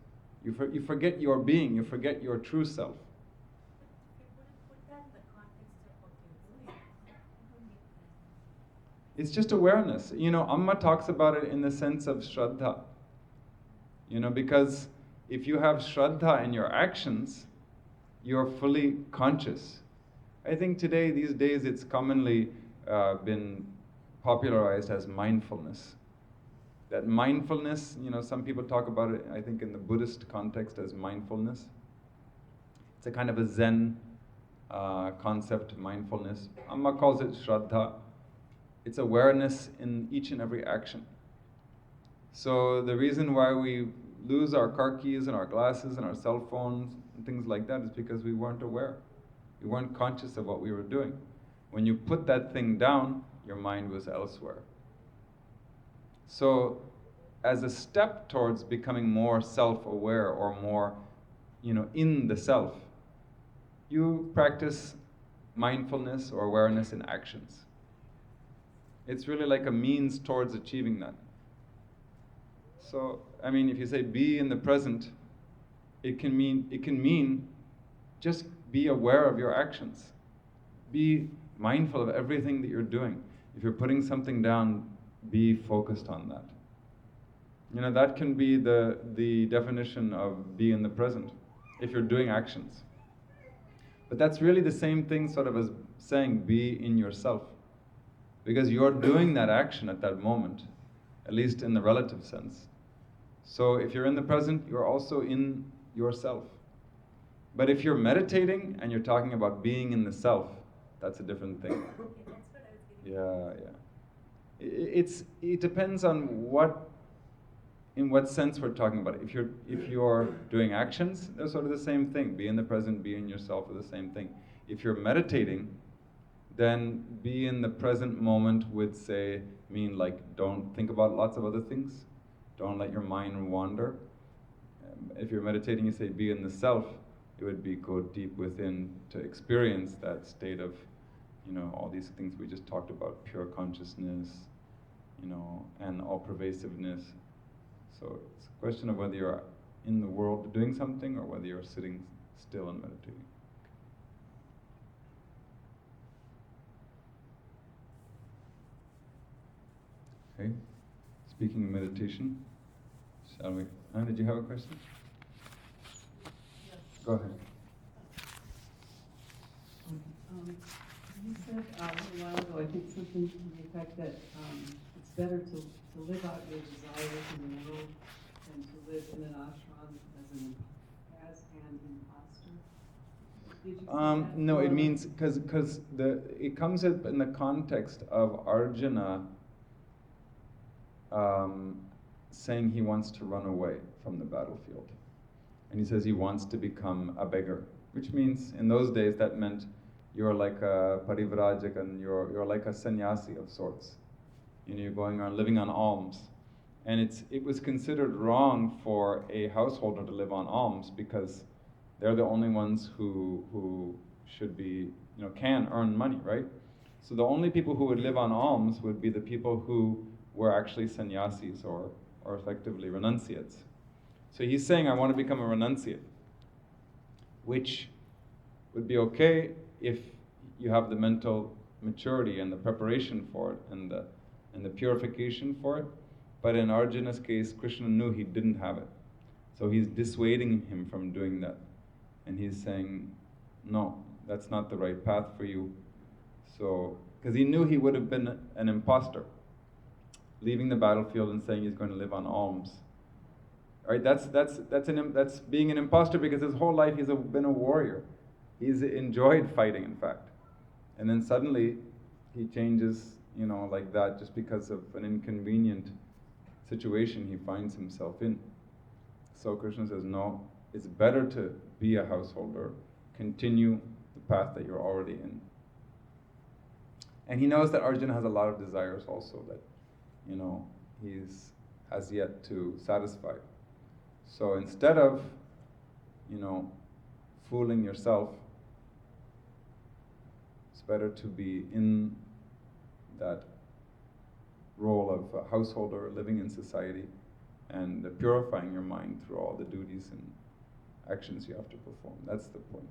You forget your being, you forget your true self. It's just awareness. Amma talks about it in the sense of Shraddha. Because if you have Shraddha in your actions, you're fully conscious. I think these days, it's commonly been popularized as mindfulness. That mindfulness, some people talk about it, I think in the Buddhist context, as mindfulness. It's a kind of a Zen concept, mindfulness. Amma calls it Shraddha. it's awareness in each and every action. So the reason why we lose our car keys and our glasses and our cell phones and things like that is because we weren't aware. We weren't conscious of what we were doing. When you put that thing down, your mind was elsewhere. So as a step towards becoming more self-aware or more, in the self, you practice mindfulness or awareness in actions. It's really like a means towards achieving that. So, if you say be in the present, it can mean just be aware of your actions. Be mindful of everything that you're doing. If you're putting something down, be focused on that. That can be the definition of be in the present, if you're doing actions. But that's really the same thing sort of as saying be in yourself. Because you're doing that action at that moment, at least in the relative sense. So if you're in the present, you're also in yourself. But if you're meditating and you're talking about being in the self, that's a different thing. Yeah. It depends on in what sense we're talking about it. If you're doing actions, they're sort of the same thing. Be in the present, be in yourself are the same thing. If you're meditating, then be in the present moment would mean like don't think about lots of other things. Don't let your mind wander. If you're meditating, you say be in the self, it would be go deep within to experience that state of, all these things we just talked about, pure consciousness, and all pervasiveness. So it's a question of whether you're in the world doing something or whether you're sitting still and meditating. Okay, speaking of meditation, shall we? Anna, did you have a question? Yes. Go ahead. You said a little while ago, I think something to the effect that it's better to live out your desires in the world than to live in an ashram as an imposter. Did you say that? No, it means because it comes up in the context of Arjuna saying he wants to run away from the battlefield, and he says he wants to become a beggar, which means in those days that meant you're like a parivrajak and you're like a sannyasi of sorts. You're going on living on alms, and it was considered wrong for a householder to live on alms because they're the only ones who should be can earn money, right? So the only people who would live on alms would be the people who were actually sannyasis or effectively renunciates. So he's saying, I want to become a renunciate, which would be okay if you have the mental maturity and the preparation for it and the purification for it. But in Arjuna's case, Krishna knew he didn't have it. So he's dissuading him from doing that. And he's saying, no, that's not the right path for you. So, because he knew he would have been an imposter, leaving the battlefield and saying he's going to live on alms. Right? That's being an imposter because his whole life he's been a warrior. He's enjoyed fighting, in fact. And then suddenly he changes, like that just because of an inconvenient situation he finds himself in. So Krishna says, no, it's better to be a householder, continue the path that you're already in. And he knows that Arjuna has a lot of desires also that, he's has yet to satisfy. So instead of, fooling yourself, it's better to be in that role of a householder, living in society, and purifying your mind through all the duties and actions you have to perform. That's the point.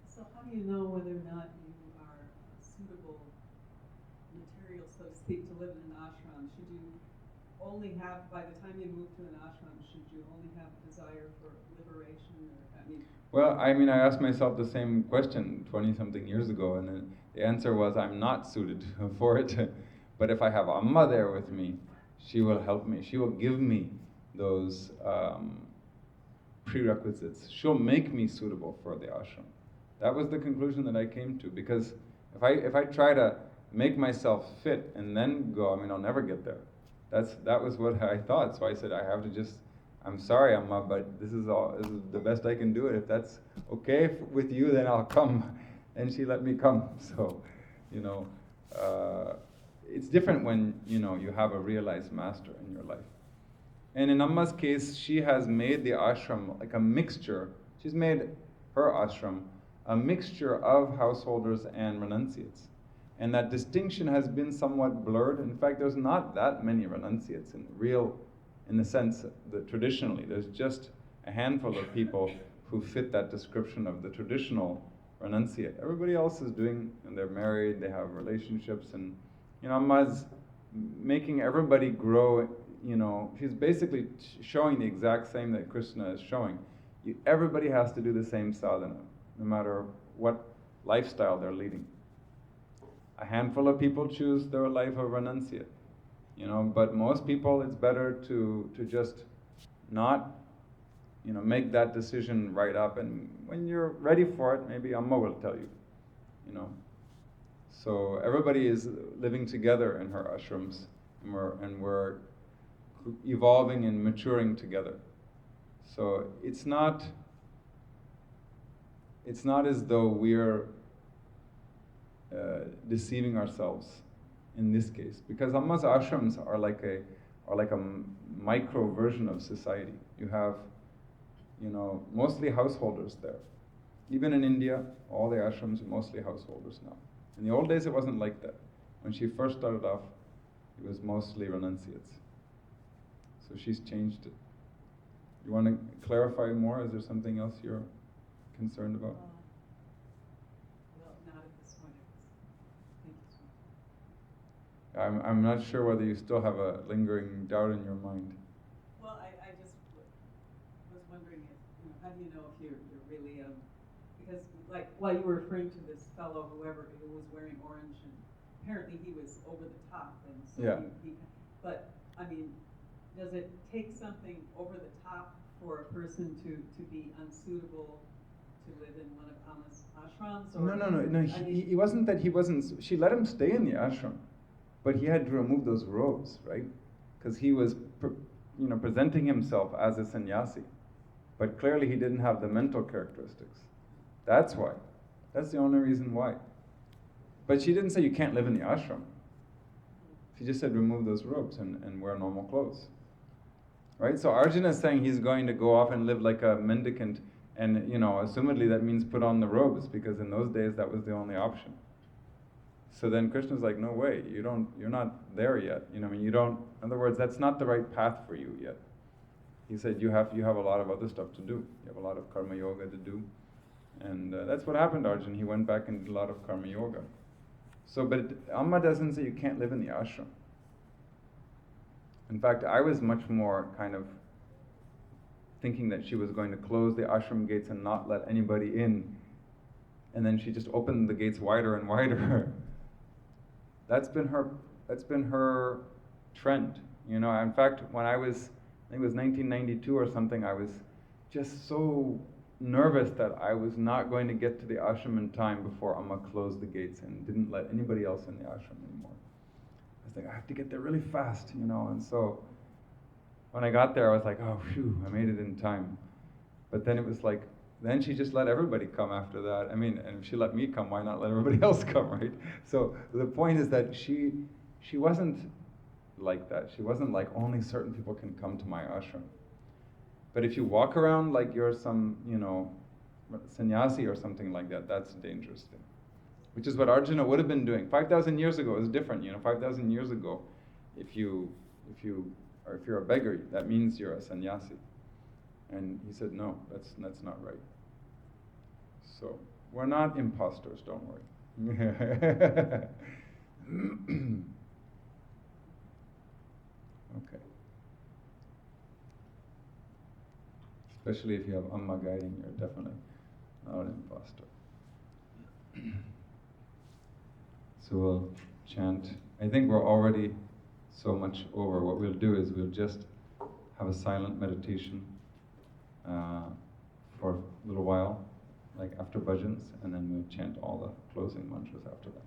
So how do you know whether or not you are suitable material, so to speak, to live in an ashram? Should you only have, by the time you move to an ashram, should you only have a desire for liberation? Well, I asked myself the same question 20-something years ago, and then the answer was I'm not suited for it. But if I have Amma there with me, she will help me. She will give me those prerequisites. She'll make me suitable for the ashram. That was the conclusion that I came to, because if I try to make myself fit and then go, I mean, I'll never get there. That was what I thought. So I said, I have to just, I'm sorry, Amma, but this is the best I can do. If that's okay with you, then I'll come. And she let me come. So, you know, it's different when, you know, you have a realized master in your life. And in Amma's case, she has made the ashram like a mixture. She's made her ashram a mixture of householders and renunciates. And that distinction has been somewhat blurred. In fact, there's not that many renunciates in the sense that traditionally, there's just a handful of people who fit that description of the traditional renunciate. Everybody else is doing, and they're married, they have relationships, and, you know, Amma's making everybody grow, you know, she's basically showing the exact same that Krishna is showing. Everybody has to do the same sadhana, no matter what lifestyle they're leading. A handful of people choose their life of renunciate, you know, but most people, it's better to just not, you know, make that decision right up, and when you're ready for it, maybe Amma will tell you, you know. So everybody is living together in her ashrams, and we're evolving and maturing together. So it's not as though we're deceiving ourselves in this case, because Amma's ashrams are like a micro version of society. You have, you know, mostly householders there. Even in India, all the ashrams are mostly householders now. In the old days, it wasn't like that. When she first started off, it was mostly renunciates. So she's changed it. You want to clarify more? Is there something else you're concerned about? Well, not at this point. Thank you so much. I'm not sure whether you still have a lingering doubt in your mind. Well, I just was wondering if, you know, how do you know if you're really, because like while you were referring to this fellow, whoever, who was wearing orange, and apparently he was over the top, and so Yeah. but I mean, does it take something over the top for a person to be unsuitable to live in one of Amma's ashrams? Or, No. He wasn't that he wasn't. She let him stay in the ashram, but he had to remove those robes, right? Because he was, presenting himself as a sannyasi, but clearly he didn't have the mental characteristics. That's why. That's the only reason why. But she didn't say you can't live in the ashram. She just said remove those robes and wear normal clothes. Right? So Arjuna is saying he's going to go off and live like a mendicant, and, you know, assumedly that means put on the robes, because in those days that was the only option. So then Krishna's like, no way, you're not there yet. You know, I mean, in other words, that's not the right path for you yet. He said you have a lot of other stuff to do. You have a lot of karma yoga to do. And that's what happened to Arjuna. He went back and did a lot of karma yoga. So, but Amma doesn't say you can't live in the ashram. In fact, I was much more kind of thinking that she was going to close the ashram gates and not let anybody in. And then she just opened the gates wider and wider. That's been her trend. You know, in fact, when I think it was 1992 or something, I was just so nervous that I was not going to get to the ashram in time before Amma closed the gates and didn't let anybody else in the ashram anymore. I was like, I have to get there really fast, you know. And so when I got there, I was like, oh, phew, I made it in time. But then it was like, then she just let everybody come after that. I mean, and if she let me come, why not let everybody else come, right? So the point is that she wasn't like that. She wasn't like only certain people can come to my ashram. But if you walk around like you're some, you know, sannyasi or something like that, that's a dangerous thing. Which is what Arjuna would have been doing. 5,000 years ago it was different. You know, 5,000 years ago, if you're a beggar, that means you're a sannyasi. And he said, no, that's not right. So we're not imposters, don't worry. Okay. Especially if you have Amma guiding, you're definitely not an imposter. So we'll chant. I think we're already so much over. What we'll do is we'll just have a silent meditation for a little while, like after bhajans, and then we'll chant all the closing mantras after that.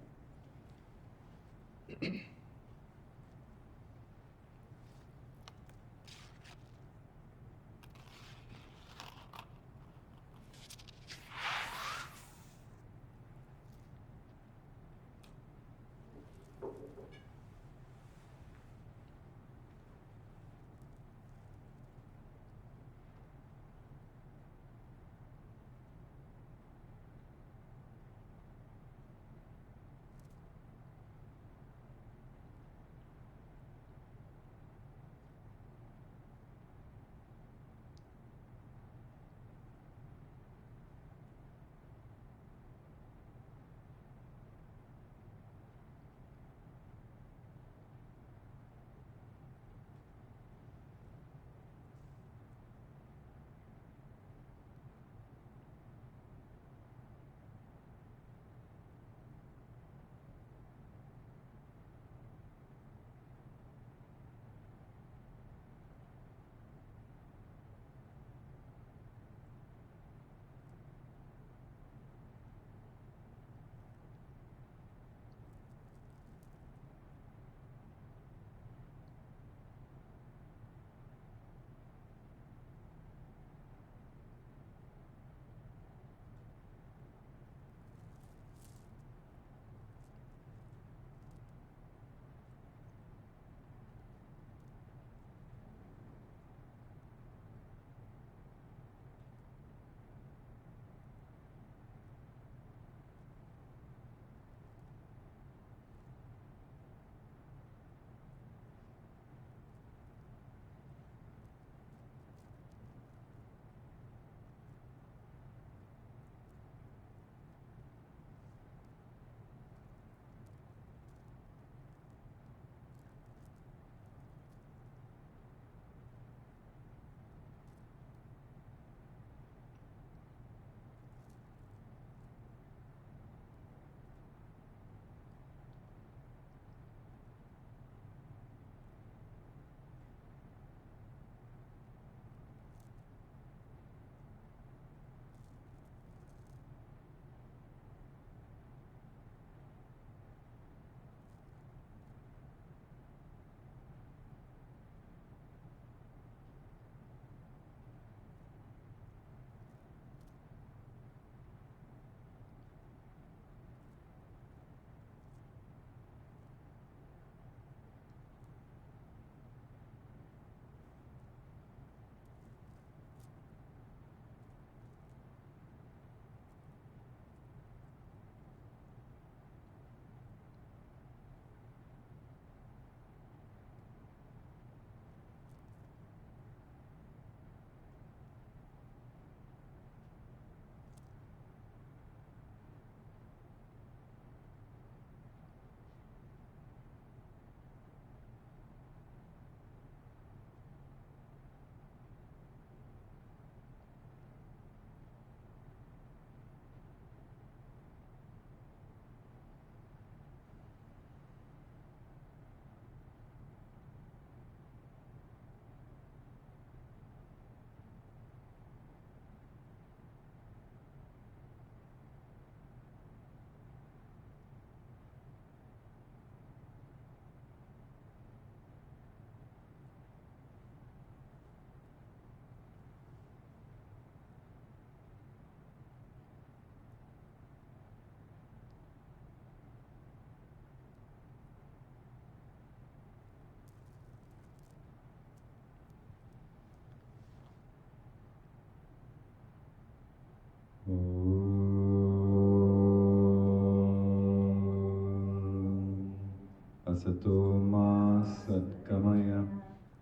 Asato ma satgamaya,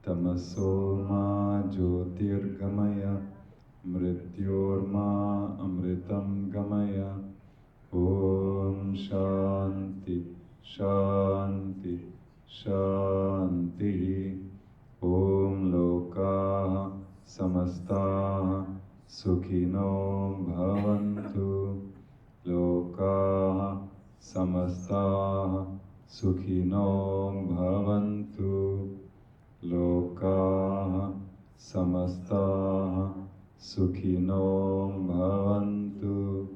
tamaso ma jyotirgamaya, mrityorma amritam gamaya. Om Shanti, Shanti, Shanti. Om Loka Samasta Sukhino Bhavantu. Loka Samasta Sukhino Bhavantu. Loka Samasta Sukhino Bhavantu.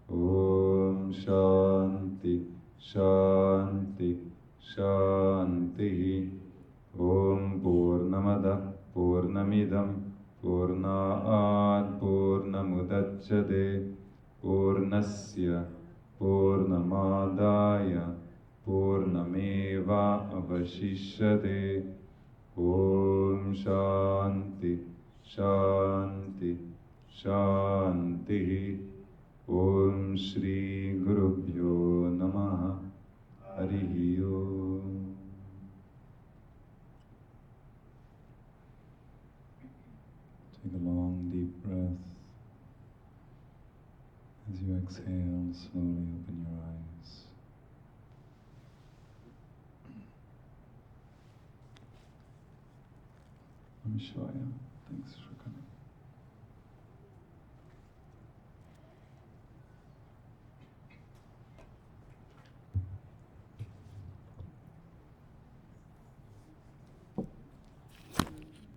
Om Shanti, Shanti, Idam Purnāt Purnamudachyate Purnasya Purnamadaya Purnameva Avashishyate. Om Shanti Shanti Shanti. Om Shri Gurubhyo Namaha. Harihi Om. Take a long deep breath. As you exhale, slowly open your eyes. Namah Shivaya. Thanks for coming.